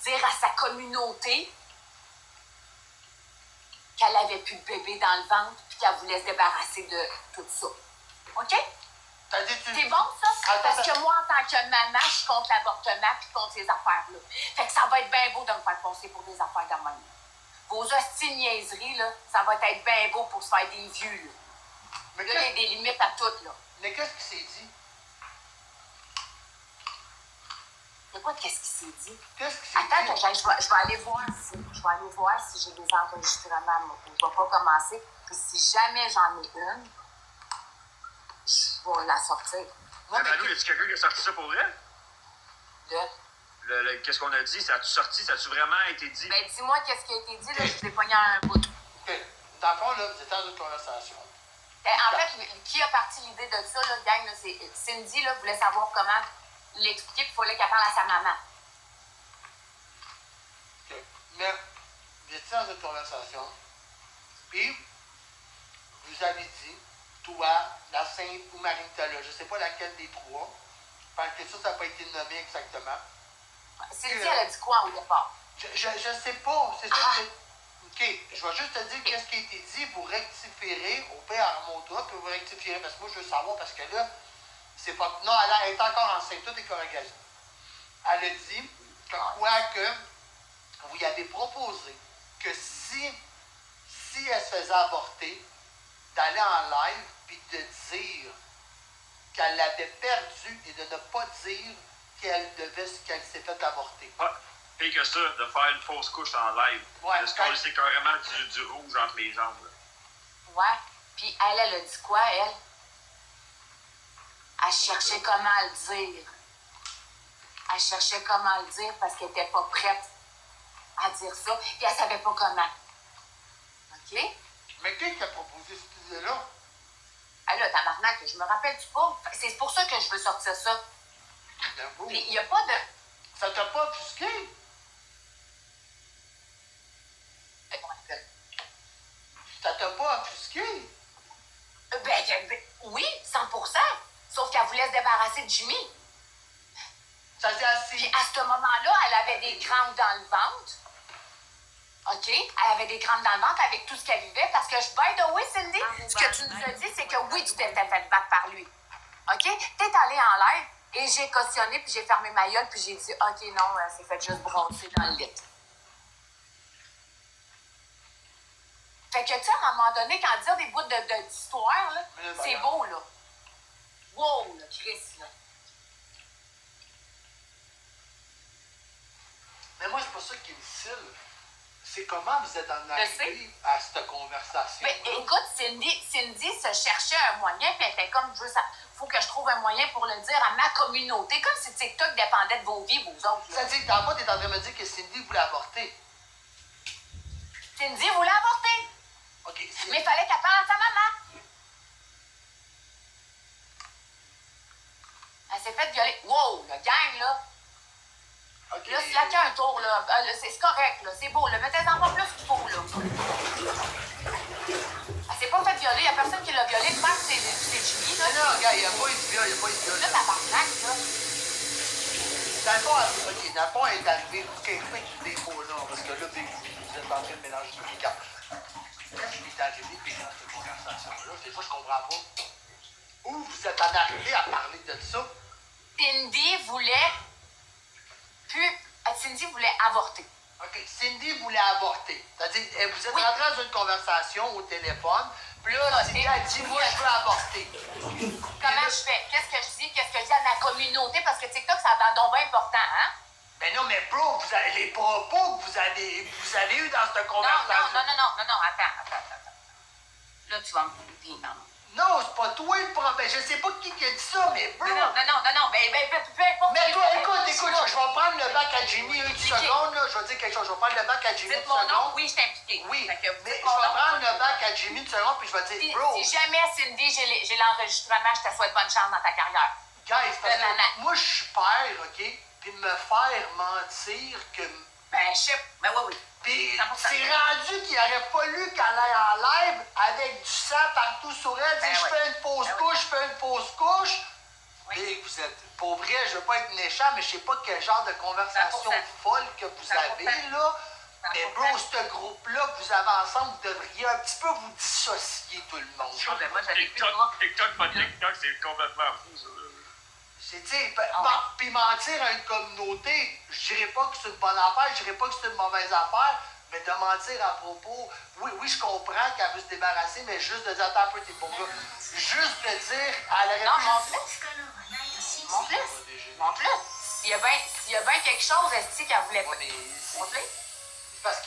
dire à sa communauté qu'elle avait plus de bébé dans le ventre puis qu'elle voulait se débarrasser de tout ça. OK? T'as dit C'est bon, ça? Parce que moi, en tant que maman, je suis contre l'avortement puis contre ces affaires-là. Fait que ça va être bien beau de me faire passer pour des affaires de même. Vos hosties niaiseries, là, ça va être bien beau pour se faire des vieux, là. Mais là, il y a des limites à toutes, là. Mais qu'est-ce qui s'est dit? C'est quoi, qu'est-ce qui s'est dit? Qu'est-ce qui s'est dit? Attends, je vais aller voir si j'ai des enregistrements. Moi. Je ne vais pas commencer. Puis si jamais j'en ai une, je vais la sortir. Mais Manu, y a-tu quelqu'un qui a sorti ça pour vrai? De... Qu'est-ce qu'on a dit? Ça a-tu sorti? Ça a-tu vraiment été dit? Ben, dis-moi qu'est-ce qui a été dit, là, je l'ai pogné à un bout. OK. Dans le fond, là, vous êtes dans une conversation. Ben, en fait, qui a parti l'idée de ça, là, gang, là, c'est Cindy, là, voulait savoir comment l'expliquer, puis il fallait qu'elle parle à sa maman. OK. Mais, vous étiez dans une conversation. Puis, vous avez dit, toi, la Sainte ou Marie-Nicolas, je ne sais pas laquelle des trois, parce que ça n'a pas été nommé exactement. Cindy, elle a dit quoi au départ? Je sais pas, c'est ça que... OK, je vais juste te dire qu'est-ce qui a été dit, vous rectifierez, au pire, remonte-toi, puis vous rectifierez, parce que moi, je veux savoir, parce que là, c'est pas... Non, elle est encore enceinte, tout est correct. Elle a dit que quoi que vous y avez proposé que si elle se faisait avorter, d'aller en live puis de dire qu'elle l'avait perdue et de ne pas dire qu'elle s'est fait avorter. Pire que ça, de faire une fausse couche en live. Ouais, de se coller carrément du rouge entre les jambes. Là. Ouais. Puis elle a dit quoi, elle? Elle cherchait comment le dire. Elle cherchait comment le dire parce qu'elle n'était pas prête à dire ça. Puis elle savait pas comment. OK? Mais qui a proposé cette idée-là? Ah là, tabarnak, je me rappelle-tu pas? C'est pour ça que je veux sortir ça. Puis il n'y a pas de... Ça t'a pas offusqué? Ça t'a pas offusqué? Oui, 100%. Sauf qu'elle voulait se débarrasser de Jimmy. Ça s'est assis. Puis à ce moment-là, elle avait des crampes dans le ventre. OK? Elle avait des crampes dans le ventre avec tout ce qu'elle vivait parce que, by the way, Cindy, ce que tu nous as dit, c'est que oui, tu t'étais fait battre par lui. OK? T'es allée en live et j'ai cautionné puis j'ai fermé ma gueule puis j'ai dit, OK, non, elle s'est fait juste brosser dans le lit. Fait que, tu sais, à un moment donné, quand dire des bouts d'histoire, là, c'est beau, là. Wow, là, Chris, là. Mais moi, c'est pas ça qui me style. C'est comment vous êtes en arrivé à cette conversation. Mais écoute, Cindy se cherchait un moyen, puis elle était comme, faut que je trouve un moyen pour le dire à ma communauté, comme si TikTok dépendait de vos vies, vous autres. Là. Ça dit que dans pas, t'es en train de me dire que Cindy voulait avorter. Cindy voulait avorter. OK. Mais il fallait qu'elle parle à sa maman. Elle s'est faite violer. Wow, le gang, là. Okay. Là, slacker un tour, là. C'est correct, là. C'est beau, là. Mettez-en pas plus qu'il faut, là. Elle s'est pas faite violer. Il n'y a personne qui l'a violée. Même c'est Jimmy, là. Non, regarde, il n'y a pas eu de viol, il n'y a pas eu de viol. Là, tabarnak, là. Dans le fond, OK, dans le fond, elle est arrivée. OK, faites des faux noms, parce que là, vous êtes en train de mélanger tous les cartes. Quand je suis arrivé, puis dans cette conversation-là, des fois, je comprends pas. Où vous êtes en arrivé à parler de ça? Cindy voulait avorter. OK, Cindy voulait avorter. C'est-à-dire, vous êtes rentré dans une conversation au téléphone, puis là, Cindy a dit, moi, je veux avorter. Comment je fais? Qu'est-ce que je dis à ma communauté? Parce que TikTok, ça a donc bien important, hein? Ben non, mais bro, les propos que vous avez eu dans cette conversation... Non, attends. Là, tu vas me dire, non. Non, c'est pas toi le problème. Je sais pas qui a dit ça, mais bro... Non, peu importe. Mais toi, écoute, je vais prendre le bac à Jimmy une seconde, là. Je vais dire quelque chose. Je vais prendre le bac à Jimmy une Dites mon seconde. nom, oui, je t'ai impliqué. Oui, mais je vais prendre le bac à Jimmy une seconde, puis je vais dire, bro... Si jamais, Cindy, j'ai l'enregistrement, je te souhaite bonne chance dans ta carrière. Guys, parce que moi, je suis père, OK? Puis me faire mentir que... oui. Puis c'est rendu qu'il aurait fallu qu'elle aille en live avec du sang partout sur elle. Je fais une fausse couche, je fais une fausse couche. Puis vous êtes... Pour vrai, je veux pas être méchant, mais je sais pas quel genre de conversation folle que vous avez, là. Mais bro, ce groupe-là que vous avez ensemble, vous devriez un petit peu vous dissocier, tout le monde. TikTok, pas TikTok, c'est complètement fou, ça. Puis mentir à une communauté, je dirais pas que c'est une bonne affaire, je dirais pas que c'est une mauvaise affaire, mais de mentir à propos, oui, je comprends qu'elle veut se débarrasser, mais juste de dire, attends un peu, t'es bon gars. Juste de dire, elle aurait pu... Montre-le. S'il y a bien quelque chose, est-ce qu'elle voulait pas? Montre-le. Parce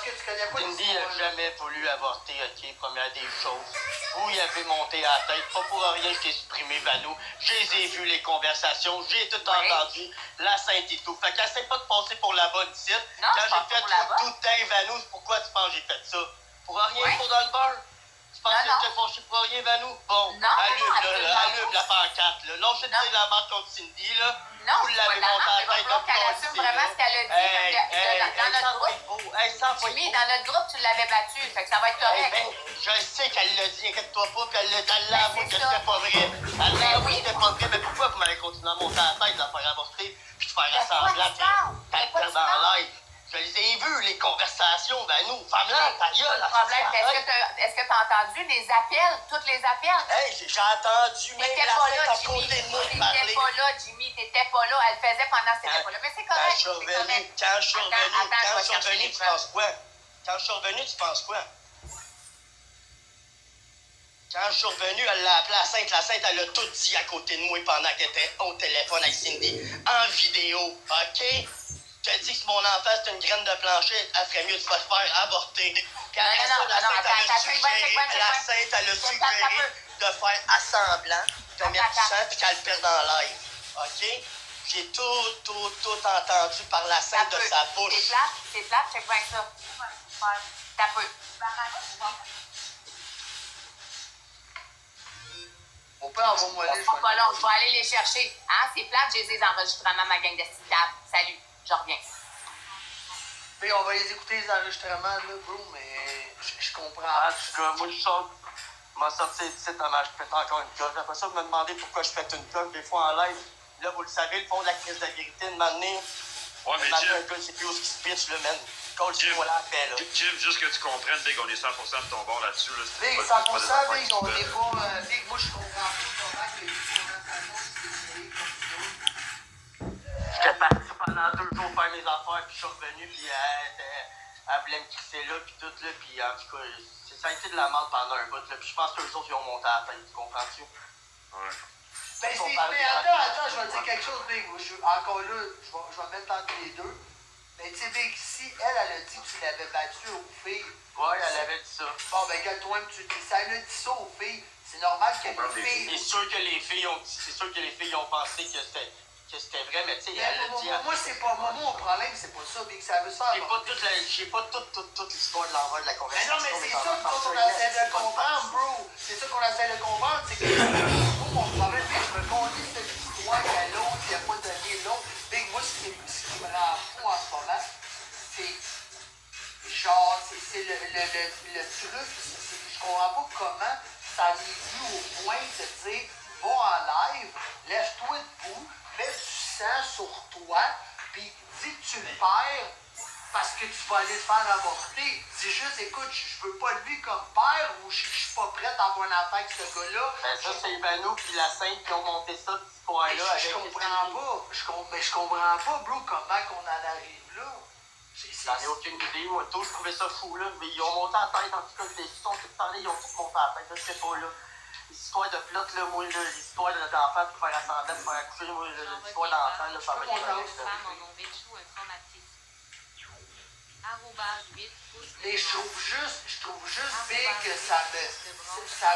que tu connais pas... Cindy n'a jamais voulu avorter, OK, première des choses. Vous y avez monté à la tête, pas pour rien que t'ai supprimé Vanou. Je les ai vus, les conversations, j'ai tout entendu, la sainte et tout. Fait qu'elle sait pas de passer pour la bonne ici. Quand j'ai fait tout le temps Vanou, pourquoi tu penses que j'ai fait ça? Pour rien, pour dans le beurre? Tu penses que je t'ai fâché pour rien, Vanou? Bon, allume la pancarte, là. Lâchez de dire la merde contre Cindy, là. Non, vous l'avez non, monté mais à il va la tête falloir de qu'elle assume vraiment ce qu'elle a dit. Dans notre groupe, Jimmy, dans notre groupe, tu l'avais battu. Fait que ça va être correct. Je sais qu'elle l'a dit, inquiète-toi pas, puis elle l'a avoué que c'est ça. c'était pas vrai. Elle l'a avoué que c'était pas vrai, mais pourquoi vous m'avez continué à monter à la tête, de la faire avorter, puis de faire De quoi assemblant, tu parles? t'as De quoi le tu dans parles? l'air. Je les ai vus, les conversations, ben nous, femme-là, ta gueule, Le problème, est-ce que tu as entendu les appels, tous les appels? Hey, j'ai entendu même T'étais la pas tête là, à Jimmy. côté de moi T'étais parler. pas là, Jimmy. T'étais pas là. Elle faisait pendant que t'étais pas là. Mais c'est Quand correct. je suis c'est revenu, correct. quand je suis Attends, revenu, attends, quand je je vais suis chercher revenu, les tu preuves. penses quoi? Quand je suis revenu, tu penses quoi? Quand je suis revenu, elle l'a appelé à Sainte. La Sainte, elle a tout dit à côté de moi pendant qu'elle était au téléphone avec Cindy, en vidéo, OK? Je te dis que mon enfant, c'est une graine de plancher, elle ferait mieux de se faire avorter. Puis après ça, la Sainte, elle a suggéré, la Sainte, elle a suggéré de faire assemblant, de mettre du sang, puis qu'elle perde dans l'air. OK? J'ai tout entendu par la Sainte de sa bouche. C'est plate, check bien ça. T'as peu. Mon père, envoie-moi les. C'est pas long, je vais aller les chercher. Hein, c'est plate, j'ai les enregistrements, ma gang de citables. Salut, je reviens. Mais on va les écouter, les enregistrements, là, bro, mais je comprends. Ah, en tout cas, moi, je sors, m'a sorti d'ici, je pète encore une cloche. Après ça, vous me demandez pourquoi je pète une cloche des fois en live. Là, vous le savez, le fond de la crise de vérité, de m'amener. Ouais, mais un Jim, gars, c'est plus où ce qui se pitch, le man. Coach-moi la paix, là. Jim, juste que tu comprennes, Big, on est 100% de ton bord là-dessus. Là. Big, 100%, Big, on est pas. Big, moi, je comprends pas comment que les conversations s'est créées comme ça. J'étais parti pendant 2 jours faire mes affaires, puis je suis revenu, puis elle voulait me crisser là, puis tout, là, puis en tout cas, ça a été de la merde pendant un bout, là, puis je pense que eux autres, ils ont monté à la tête, tu comprends-tu? Ouais. Ben, mais attends, je vais te dire quelque chose, Big. Encore là, je vais mettre entre les deux. Mais tu sais, Big, si elle a dit que tu l'avais battu aux filles. Ouais, elle avait dit ça. Bon, ben, regarde-toi, tu dis, si elle a dit ça aux filles, c'est normal que les filles. C'est sûr que les filles ont pensé que c'était vrai, mais tu sais, elle a dit. Moi, c'est pas. Moi, mon problème, c'est pas ça, Big. Ça veut ça. J'ai pas toute l'histoire de l'envoi de la Mais conversation. non, mais c'est ça qu'on essaie de comprendre, bro. C'est ça qu'on essaie de comprendre, c'est que moi, mon problème, Big, je me conduis cette histoire qu'à l'autre, il n'y a pas donné l'autre. Big, moi, ce qui me rend fou en ce moment, c'est genre, c'est le truc, je comprends pas comment ça m'est vu au point de dire, va en live, lève-toi debout, mets du sang sur toi, puis dis que tu le perds parce que tu vas aller te faire avorter. Dis juste, écoute, je veux pas lui comme père ou je suis pas prête à avoir un enfant avec ce gars-là. Ben ça, c'est Ivanou puis la Sainte qui ont monté ça, cette histoire-là. Je comprends pas. Je comprends pas, bro, comment qu'on en arrive là. J'en ai aucune idée, moi, tout, je trouvais ça fou, là. Mais ils ont monté en tête, en tout cas, les sont tout parlé, ils ont tous monté en tête, je sais pas, là. L'histoire de plot, là, moi, là, l'histoire d'enfant, pour faire assembler, pour faire accoucher, moi, l'histoire d'enfant, là, ça va être Les femmes en ont vécu un traumatisme. Mais je trouve juste big que ça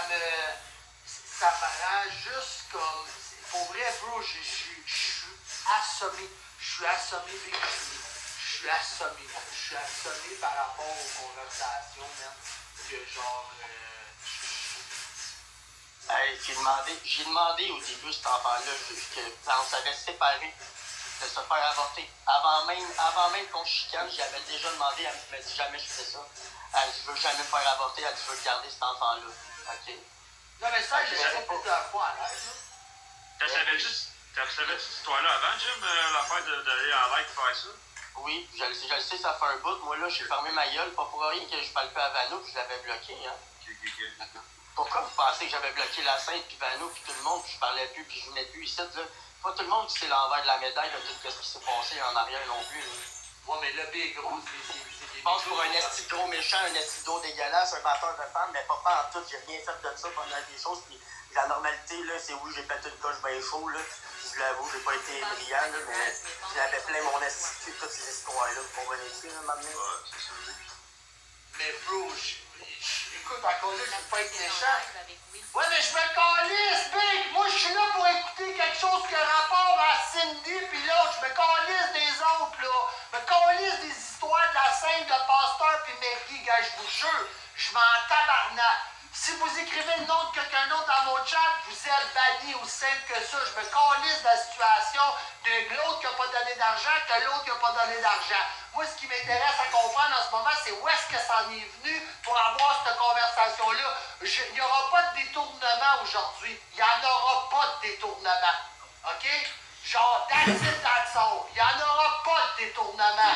me rend juste comme. Pour vrai, bro, je suis assommé. Je suis assommé, big. Je suis assommé par rapport aux conversations, même. Que genre. Hey, j'ai demandé au début, cet enfant-là, quand on s'avait séparé, de se faire avorter. Avant même qu'on chicane, j'avais déjà demandé, elle me dit jamais je fais ça. Elle dit, je veux jamais me faire avorter, elle dit, je veux garder cet enfant-là. OK? Non, mais ça, j'ai fait plusieurs fois à l'aide, là. T'avais-tu cette histoire-là avant, Jim, l'affaire d'aller en live faire ça? Oui, je le sais, ça fait un bout. Moi, là, j'ai fermé ma gueule, pas pour rien que je parle plus à Vano, puis je l'avais bloqué, hein. Pourquoi vous pensez que j'avais bloqué la Sainte, puis Vano, puis tout le monde, puis je parlais plus, puis je venais plus ici, là? Pas tout le monde qui sait l'envers de la médaille de tout ce qui s'est passé en arrière non plus, là. Ouais, mais le big gros, c'est Je pense pour un esti de gros méchant, un esti de gros dégueulasse, un batteur de femmes, mais pas en tout, j'ai rien fait de ça pendant des choses, puis la normalité, là, c'est oui, j'ai pété une coche bien chaud, là. Je l'avoue, j'ai pas été brillant, là, mais j'avais plein mon esti de toutes ces histoires-là. Vous comprenez ici, là, maintenant? Mais bro, écoute, encore là, je veux pas être méchant. Ouais, mais je me calisse, Big! Moi, je suis là pour écouter quelque chose qui a rapport à Cindy puis l'autre. Je me calisse des autres, là. Je me calisse des histoires de la scène de Pasteur puis Maggie, gars, je vous jure. Je m'en tabarnak. Si vous écrivez le nom de quelqu'un d'autre dans mon chat, vous êtes banni aussi simple que ça. Je me calisse de la situation de l'autre qui n'a pas donné d'argent que l'autre qui n'a pas donné d'argent. Moi, ce qui m'intéresse à comprendre en ce moment, c'est où est-ce que ça en est venu pour avoir cette conversation-là. Il n'y aura pas de détournement aujourd'hui. Il n'y en aura pas de détournement. OK? Genre, that's it, that's all. Il n'y en aura pas de détournement.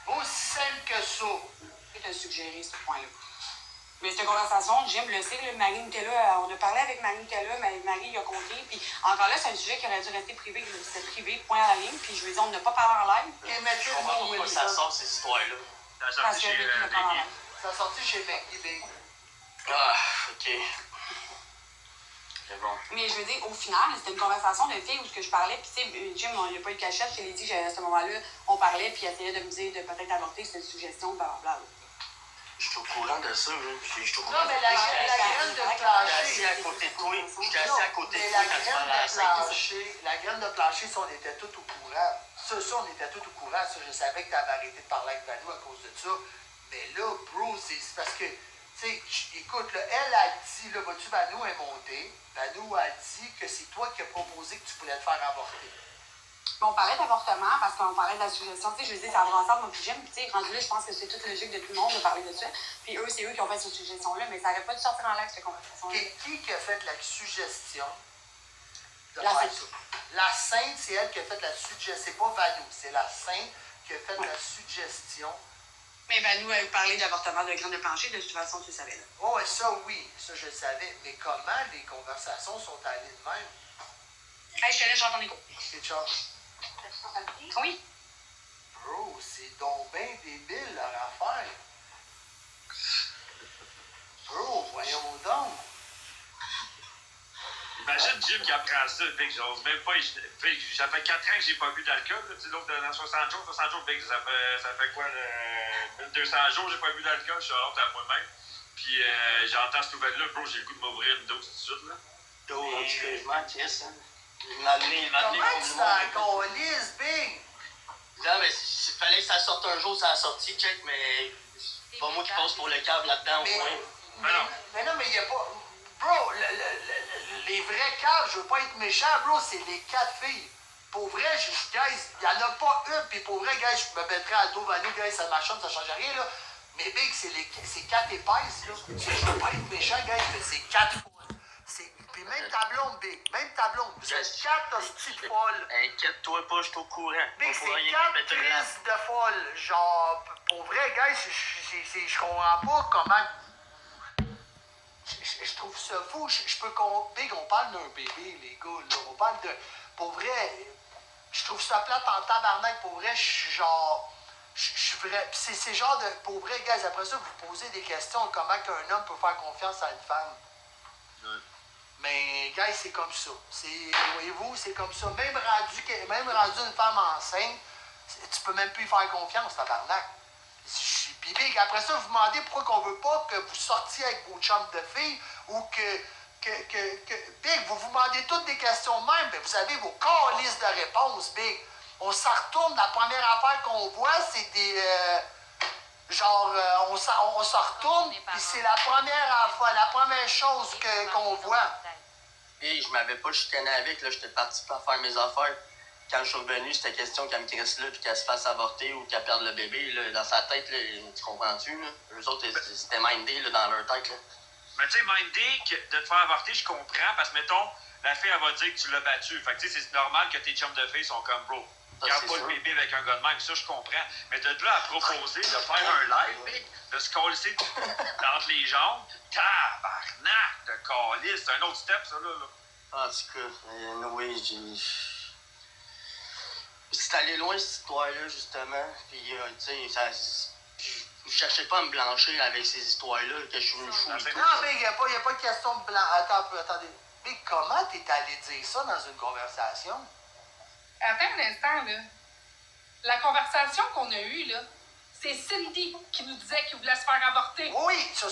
Aussi simple que ça. Je t'ai suggéré ce point-là. Mais cette conversation, Jim le sait, là, Marie était là, on a parlé avec Marie était là, mais Marie a compté, puis encore là, c'est un sujet qui aurait dû rester privé, c'était privé, point à la ligne, puis je lui ai dit, on n'a pas parlé en live. Okay, mais Je comprends pourquoi ça sort, ces histoires-là. Ça a sorti chez Maggie. Ça a sorti chez Maggie, Big. Ah, OK. C'est bon. Mais je veux dire, au final, c'était une conversation de filles où ce que je parlais, puis tu sais, Jim, il n'y a pas eu de cachette, je l'ai dit à ce moment-là, on parlait, puis il essayait de me dire de peut-être avorter, c'était une suggestion, blablabla. Je suis au courant de ça, là. Je suis au courant. Non, mais la graine de plancher. J'étais assis à côté de toi. J'étais assis à côté de Mais toi quand tu parlais à la la graine de plancher, ça, on était tous au courant. Ça, on était tous au courant. Ça, je savais que tu avais arrêté de parler avec Vanou à cause de ça. Mais là, bro, c'est parce que, tu sais, écoute, là, elle a dit, là, vois-tu, Vanou est montée. Vanou a dit que c'est toi qui as proposé que tu voulais te faire avorter. On parlait d'avortement parce qu'on parlait de la suggestion. Tu sais, je veux dire, ça va ensemble, moi, puis j'aime. Tu sais, rendu là, je pense que c'est toute logique de tout le monde de parler de ça. Puis eux, c'est eux qui ont fait cette suggestion-là, mais ça n'aurait pas dû sortir en live, cette conversation. Qui a fait la suggestion de la faire Sainte. ça? La Sainte, c'est elle qui a fait la suggestion. C'est pas Vanou, c'est la Sainte qui a fait la suggestion. Mais Vanou a parlé d'avortement de graine de plancher, de toute façon, tu le savais, là. Oh, ouais, ça, oui, ça, je le savais. Mais comment les conversations sont allées de même? Hey, je te laisse, j'entends les cours. Ok, ciao. Oui. Bro, c'est donc bien débile leur affaire. Bro, voyons donc. Imagine Jim qui apprend ça, Vic, j'ose même pas. Ça fait 4 ans que j'ai pas bu d'alcool. Tu sais, l'autre, dans 60 jours, Vic, ça fait quoi, 1200 jours, j'ai pas bu d'alcool, je suis honte à moi-même. Puis j'entends cette nouvelle-là, bro, j'ai le goût de m'ouvrir une dose tout de suite, là. Excuse-moi, Chris, hein. Comment tu t'en calisses, Big? Non, mais s'il fallait que ça sorte un jour, ça a sorti, check, mais c'est pas moi qui passe pour le câble là-dedans, au moins. Mais non, mais il n'y a pas... Bro, les vrais caves, je veux pas être méchant, bro, c'est les 4 filles. Pour vrai, guys, il n'y en a pas une, puis pour vrai, guys, je me mettrais à dos, Vanou, guys, ça m'achète, ça change rien, là. Mais Big, c'est 4 épaisses, là. Je veux pas être méchant, guys, mais c'est 4 folles. Puis même ta blonde, Big, même ta blonde, c'est 4 hosties de folles. Inquiète-toi pas, je suis au courant. Big, c'est 4 crises de folles. Genre, pour vrai, guys, je comprends pas comment... Je trouve ça fou. Big, on parle d'un bébé, les gars, là. On parle de... Pour vrai, je trouve ça plate en tabarnak. Pour vrai, je suis genre... Je suis vrai... C'est genre de... Pour vrai, guys, après ça, vous posez des questions. Comment qu'un homme peut faire confiance à une femme? Mais, guys, c'est comme ça. Voyez-vous, c'est comme ça. Même rendu une femme enceinte, tu peux même plus y faire confiance, tabarnak. Puis, Big, après ça, vous demandez pourquoi qu'on veut pas que vous sortiez avec vos chums de filles ou que Big, vous demandez toutes des questions de même, mais vous avez vos calices de réponses, Big. On s'en retourne, la première affaire qu'on voit, c'est des... on s'en retourne, puis c'est la première chose qu'on voit. Et je m'avais pas chicané avec, là, j'étais parti pour faire mes affaires. Quand je suis revenu, c'était question qu'elle me crisse là, puis qu'elle se fasse avorter ou qu'elle perde le bébé, là, dans sa tête, là, tu comprends-tu, là? Eux autres, c'était mindé, là, dans leur tête, là. Mais tu sais, mindé, de te faire avorter, je comprends, parce que, mettons, la fille, elle va dire que tu l'as battu. Fait que, tu sais, c'est normal que tes chums de filles sont comme, bro, garde pas le bébé avec un gars de même, ça, je comprends. Mais de là à proposer de faire un live, de se coller entre les jambes, tabarnak de calice, c'est un autre step, ça, là. En tout cas, oui, c'est allé loin, cette histoire-là, justement. Puis, tu sais, je cherchais pas à me blanchir avec ces histoires-là, que je suis une fou et tout. Non, mais il n'y a pas de question de blanc. Attendez. Mais comment t'es allé dire ça dans une conversation? Attends un instant, là. La conversation qu'on a eue, là, c'est Cindy qui nous disait qu'il voulait se faire avorter. Oui, en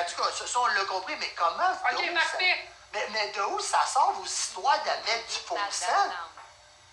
tout cas, on l'a compris, mais comment? OK, parfait. Mais de où ça sort vos histoires de mettre du faux sang?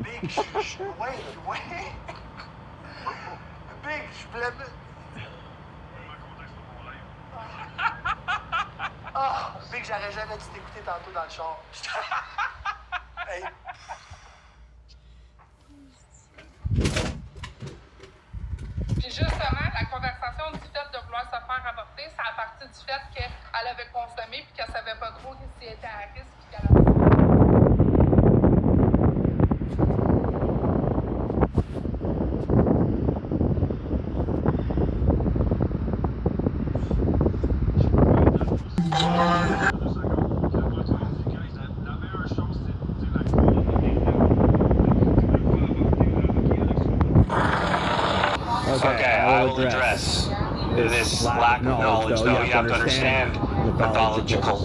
Big, ouais. Big, je voulais me... Ah, Big, j'aurais jamais dû t'écouter tantôt dans le char. Hey. Puis justement, la conversation du fait de vouloir se faire avorter, c'est à partir du fait qu'elle avait consommé puis qu'elle savait pas trop si elle était à risque puis qu'elle avait... Okay, I will address this lack of knowledge, though. You have to understand mythological.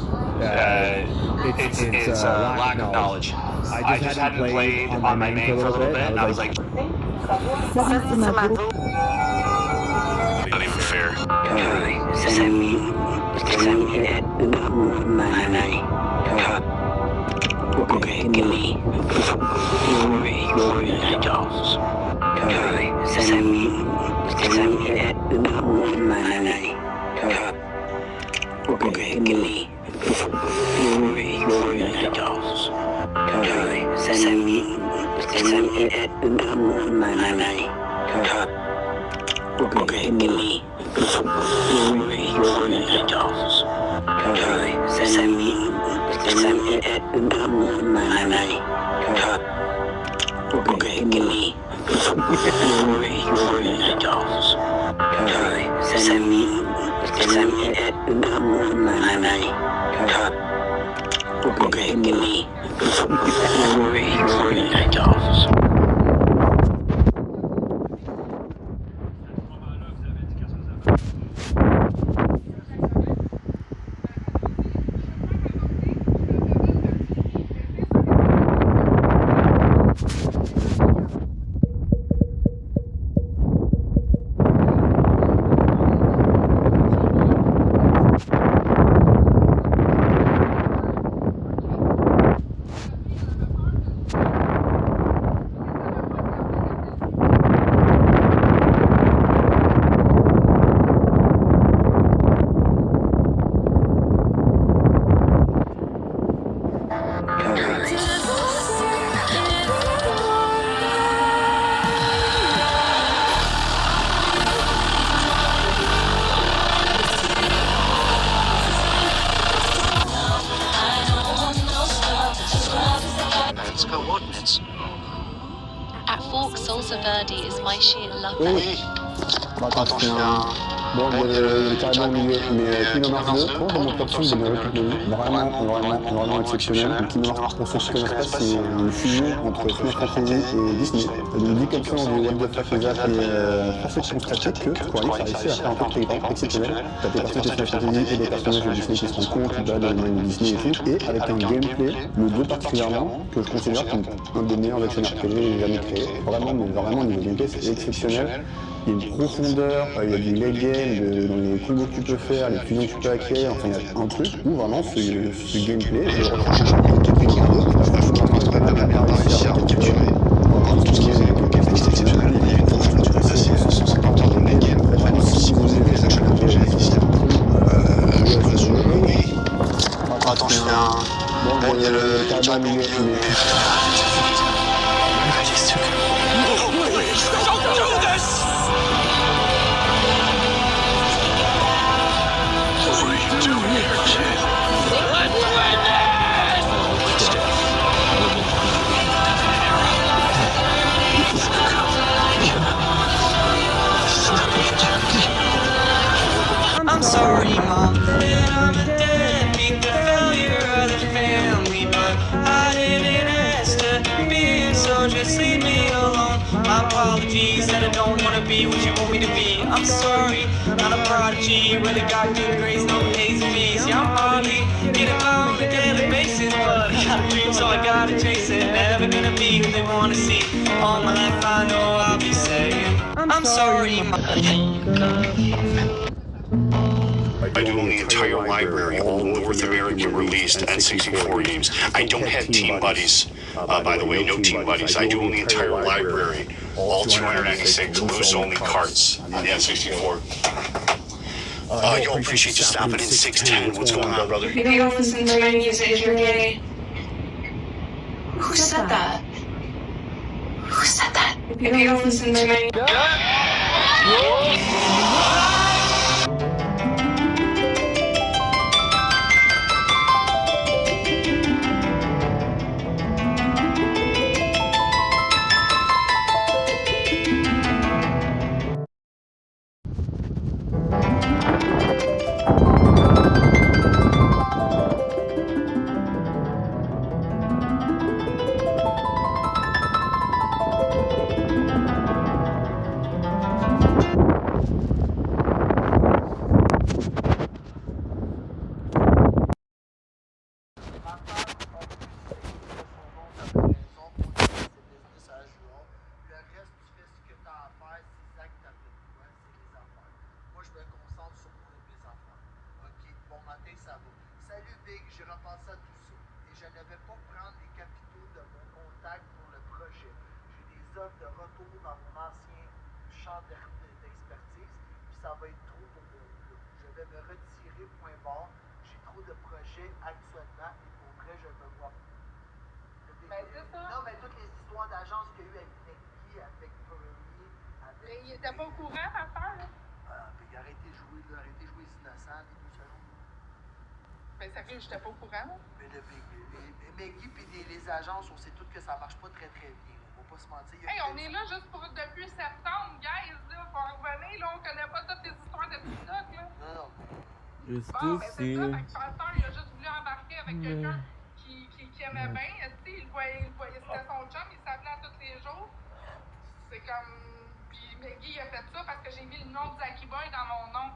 It's a lack of knowledge. I just hadn't played on my main for a little bit, and I was like, not even fair. At Fork, Salsa Verde is my sheer love. Bon, il y a le carrément au milieu, mais Kingdom Hearts 2, pour mon top 5 de mes toute ma vie, vraiment exceptionnel. Kingdom Hearts, pour ceux qui ne connaissent pas, c'est une fusion entre Final Fantasy et Disney. Donc dit comme ça, on dit what the fuck les gars, et force est de constater que pour aller réussi à faire un truc exceptionnel, t'as des personnages de Final Fantasy et des personnages de Disney qui se rendent compte, dans les mains de Disney et tout, et avec un gameplay, le 2 particulièrement, que je considère comme un des meilleurs action RPG jamais créé. Vraiment, mais vraiment, niveau gameplay, c'est exceptionnel. Il y a une profondeur, il y a du late game dans les combos que tu peux faire, les fusions que tu peux acquérir, enfin il y a un truc où vraiment ce gameplay, je le recherche un peu de Tekken 2, je pense que c'est pas mal à réussir à capturer. Vraiment, tout ce qui est gameplay exceptionnel, il y a une profondeur, tu peux passer 150 heures de late game, vraiment si vous aimez les action RPG, difficiles, je vois sur le jeu. Attends, je fais un... Bon, il y a le carrément au milieu, I'm sorry, Mom, that I'm a deadbeat, the failure of the family, but I didn't ask to be, so just leave me alone. My apologies that I don't want to be what you want me to be. I'm sorry, not a prodigy, really got good grades, no A's and B's. Yeah, I'm hardly getting by on a daily basis, but I got a dream, so I gotta chase it. Never gonna be who they wanna see. All my life I know I'll be saying, I'm sorry, Mom. I do own the entire library, all North American released N64 games. I don't have Team Buddies. By the way, no team buddies. I do own the entire library. All 296 loose-only carts on the N64. Yo, appreciate you stopping in 610. What's going on, brother? Maybe don't listen to my music if you're gay. Who said that? Who said that? Maybe don't listen to my... Il était pas au courant, ta soeur, là? Arrêtez de jouer les innocents, les deux secondes. Ben, ça fait que j'étais pas au courant, là. Mais Maggie et les agences, on sait toutes que ça marche pas très très bien. On va pas se mentir. Hey, on est là juste pour depuis septembre, guys, là. Faut en revenir, là. On connaît pas toutes les histoires de TikTok, là. Non. Bon, ben c'est ça. Fait que Pasteur, il a juste voulu embarquer avec quelqu'un qui aimait bien. Tu sais, il voyait, c'était son chum, il s'appelait à tous les jours. C'est comme... Puis Maggie, il a fait ça parce que j'ai mis le nom de Zaki Boy dans mon nom.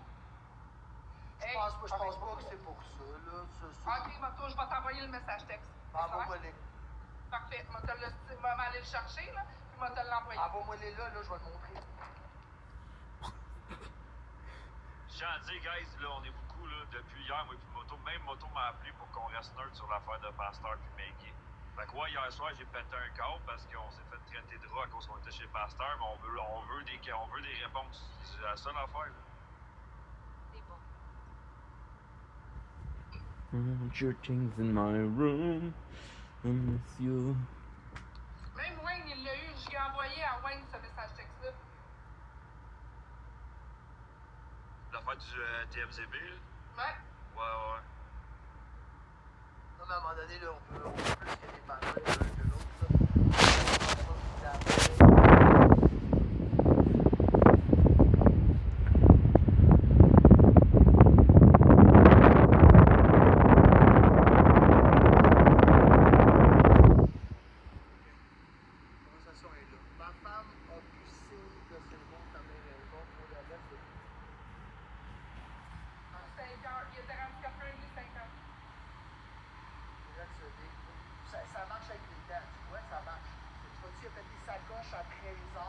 Je pense pas que c'est pour ça, là. Ok, Moto, je vais t'envoyer le message texte. Envoie-moi-les. Parfait. Je vais aller le chercher, là, puis je vais te l'envoyer. Envoie-moi-les là, je vais te montrer. J'ai à dire, guys, là, on est beaucoup, là, depuis hier, moi, puis Moto. Même Moto m'a appelé pour qu'on reste neutre sur l'affaire de Pasteur puis Maggie. Fait que, ouais, hier soir, j'ai pété un câble parce qu'on s'est fait traiter de drogue à cause qu'on était chez Pasteur, mais on veut des réponses. C'est la seule affaire, là. Your things in my room. I miss you. Même Wayne, il l'a eu. Je lui ai envoyé à Wayne ce message texte-là. L'affaire du TMZB, là? Ouais. Ouais. Non, mais à un moment donné, là, on peut plus qu'il y a des batailles l'un que l'autre, là. Ça marche avec les dents, tu vois, ça marche. Tu vois-tu, il a fait des sacoches à 13h,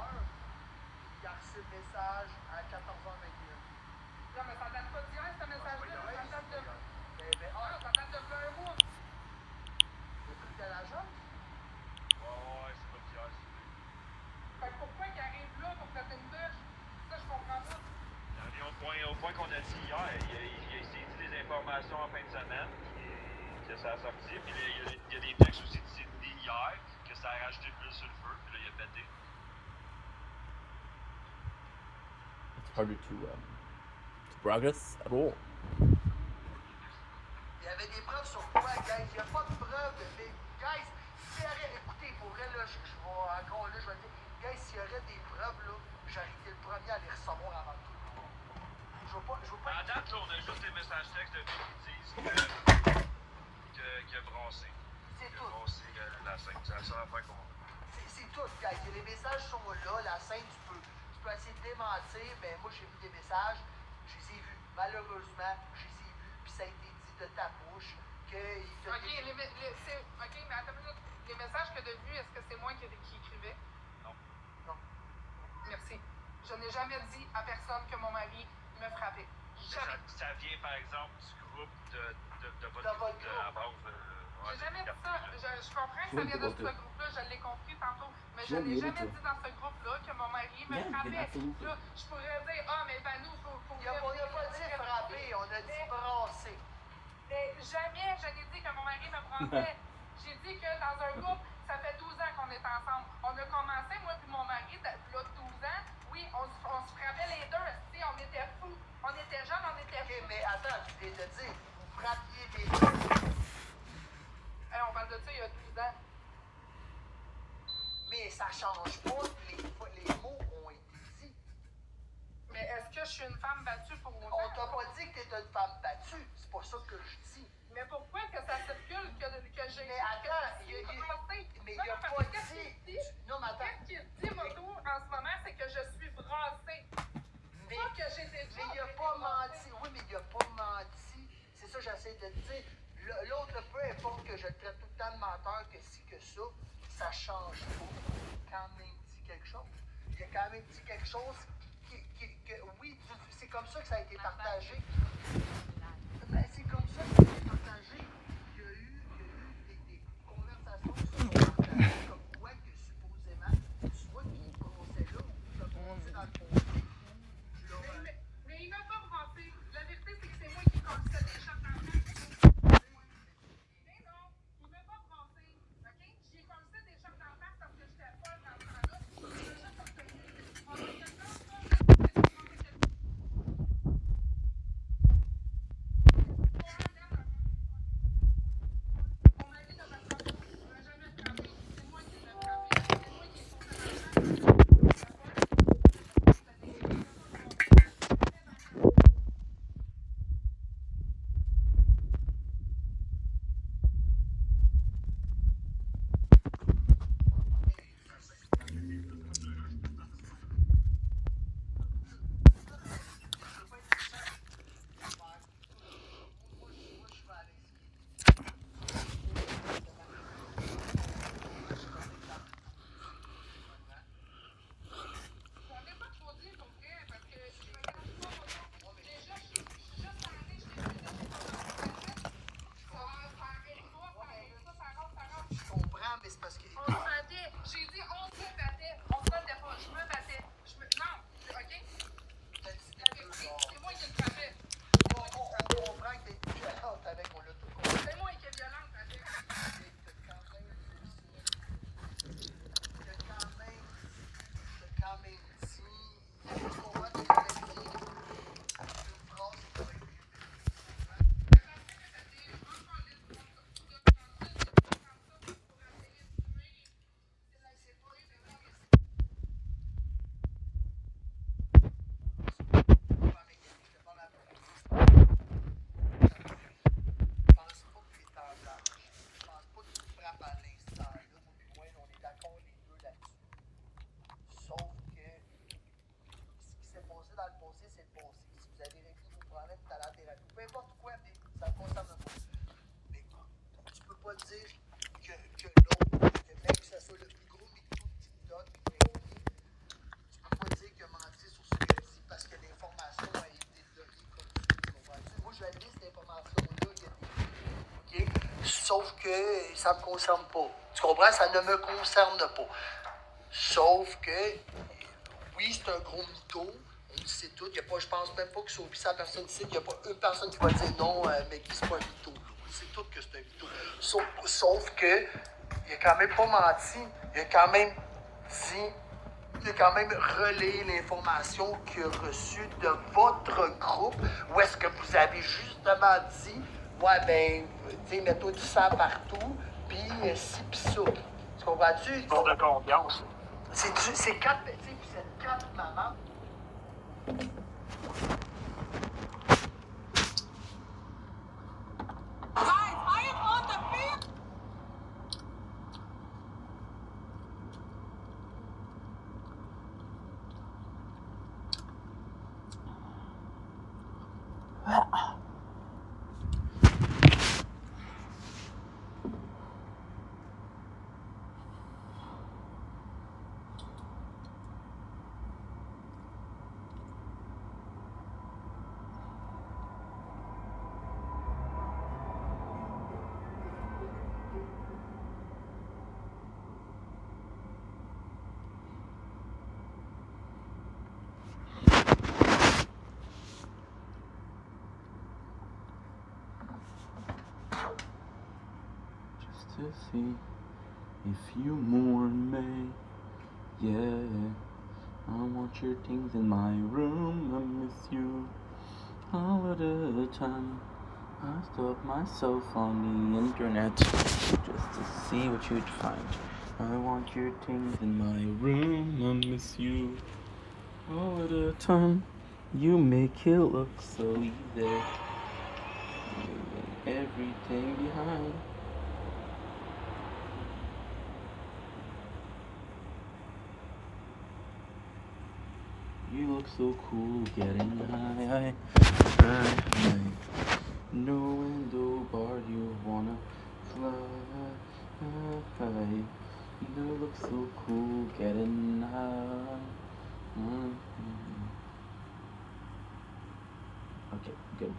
il a reçu le message à 14h21. Non, mais ça date pas d'hier, ce message-là. Ça date de... ça date de 20 mois. Le truc de l'agent? Ouais, c'est pas d'hier, Fait que pourquoi il arrive là pour faire une bûche? Ça, je comprends pas. Au point qu'on a dit hier, il s'est dit des informations en fin de semaine, que ça a sorti, puis il y a des textes aussi dit hier, que ça a rajouté plus sur le feu, puis là, il a pété. It's harder to progress at all. Il y avait des preuves sur quoi, guys? Il n'y a pas de preuves, mais, guys, s'il y aurait, écoutez, pour vrai, là, je vais encore là, je vais dire, guys, s'il y aurait des preuves, là, j'aurais été le premier à les recevoir avant tout. Je veux pas... À date, là, on a juste des messages textes de filles qui disent qu'il a brassé. C'est tout. Il a brassé la scène. C'est la seule affaire qu'on a. C'est tout, guys. Les messages sont là. La scène, tu peux essayer de démentir, mais moi, j'ai vu des messages. Je les ai vus. Malheureusement, je les ai vus. Puis ça a été dit de ta bouche qu'il te... OK, mais attends une minute. Les messages que tu as vus, est-ce que c'est moi qui écrivais? Non. Merci. Je n'ai jamais dit à personne que mon mari me frappait. Jamais. Ça vient, par exemple, du groupe de votre Dans votre groupe. groupe. J'ai jamais dit ça. Je comprends que ça vient de ce groupe-là, je l'ai compris tantôt. Mais je l'ai jamais dit dans ce groupe-là que mon mari me frappait. Là, je pourrais dire, ah, mais Vanou, faut. On n'a pas dit frapper, on a dit brasser. Mais jamais je n'ai dit que mon mari me brassait. J'ai dit que dans un groupe, ça fait 12 ans qu'on est ensemble. On a commencé, moi et mon mari, là, 12 ans. Oui, on se frappait les deux. On était fous. On était jeunes, on était fous. OK, mais attends, tu viens de dire, vous frappiez les deux. On parle de ça il y a 12 ans. Mais ça change pas, les mots ont été dits. Mais est-ce que je suis une femme battue pour autant? On t'a pas dit que t'es une femme battue, c'est pas ça que je dis. Mais pourquoi que ça circule que j'ai... Mais attends, il y a pas dit... Non, mais attends. Qu'est-ce qu'il dit, Moto, en ce moment, c'est que je suis brassée. Mais pas que j'ai déjà... Mais il a pas menti. Oui, mais il a pas menti. C'est ça que j'essaie de te dire. L'autre, peu importe que je le traite tout le temps de menteur, que si, que ça change pas. Il a quand même dit quelque chose. Il a quand même dit quelque chose que oui, c'est comme ça que ça a été partagé. Ben, c'est comme ça que ça a été partagé. Il y a eu des conversations qui se sont partagées comme quoi que supposément, soit qu'il pensait là, ou ça pensait dans le foncier, mais il m'a pas brassé. La vérité, c'est que c'est moi qui conduisais des chats dans le Sauf que ça ne me concerne pas. Tu comprends? Ça ne me concerne pas. Sauf que, oui, c'est un gros mytho. On le sait tout. Il y a pas, je pense même pas que sur 800 personnes ici, il n'y a pas une personne qui va dire non, mais qui c'est pas un mytho. On sait tout que c'est un mytho. Sauf que, il a quand même pas menti. Il a quand même dit, il a quand même relayé l'information qu'il a reçue de votre groupe, où est-ce que vous avez justement dit, ouais, ben, tu sais, mets-toi du sang partout, puis ci, puis ça. Tu comprends-tu? Pour de confiance. C'est 4, tu sais, vous êtes 4 mamans. to see if you mourn me. Yeah, I want your things in my room. I miss you all of the time. I stalk myself on the internet just to see what you'd find. I want your things in my room. I miss you all of the time. You make it look so easy, leaving everything behind. You look so cool getting high. No window bar, you wanna fly. You look so cool getting high. Okay, good.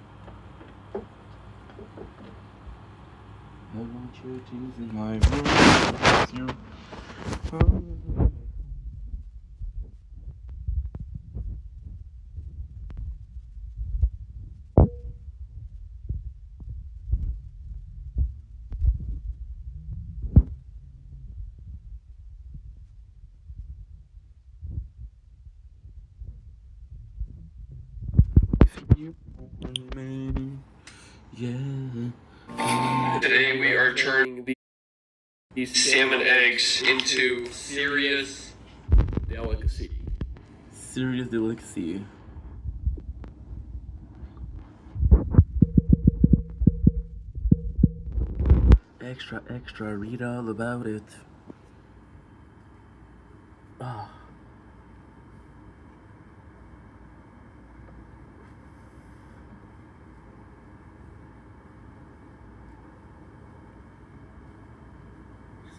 I want your things in my room. It's you. Today we are turning these salmon eggs into serious delicacy. Serious delicacy. Extra, extra, read all about it. Ah.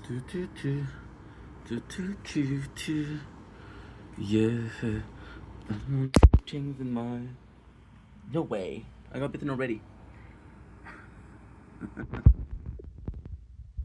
Do do do do do do do. Yeah. Things in my. No way. I got bitten already.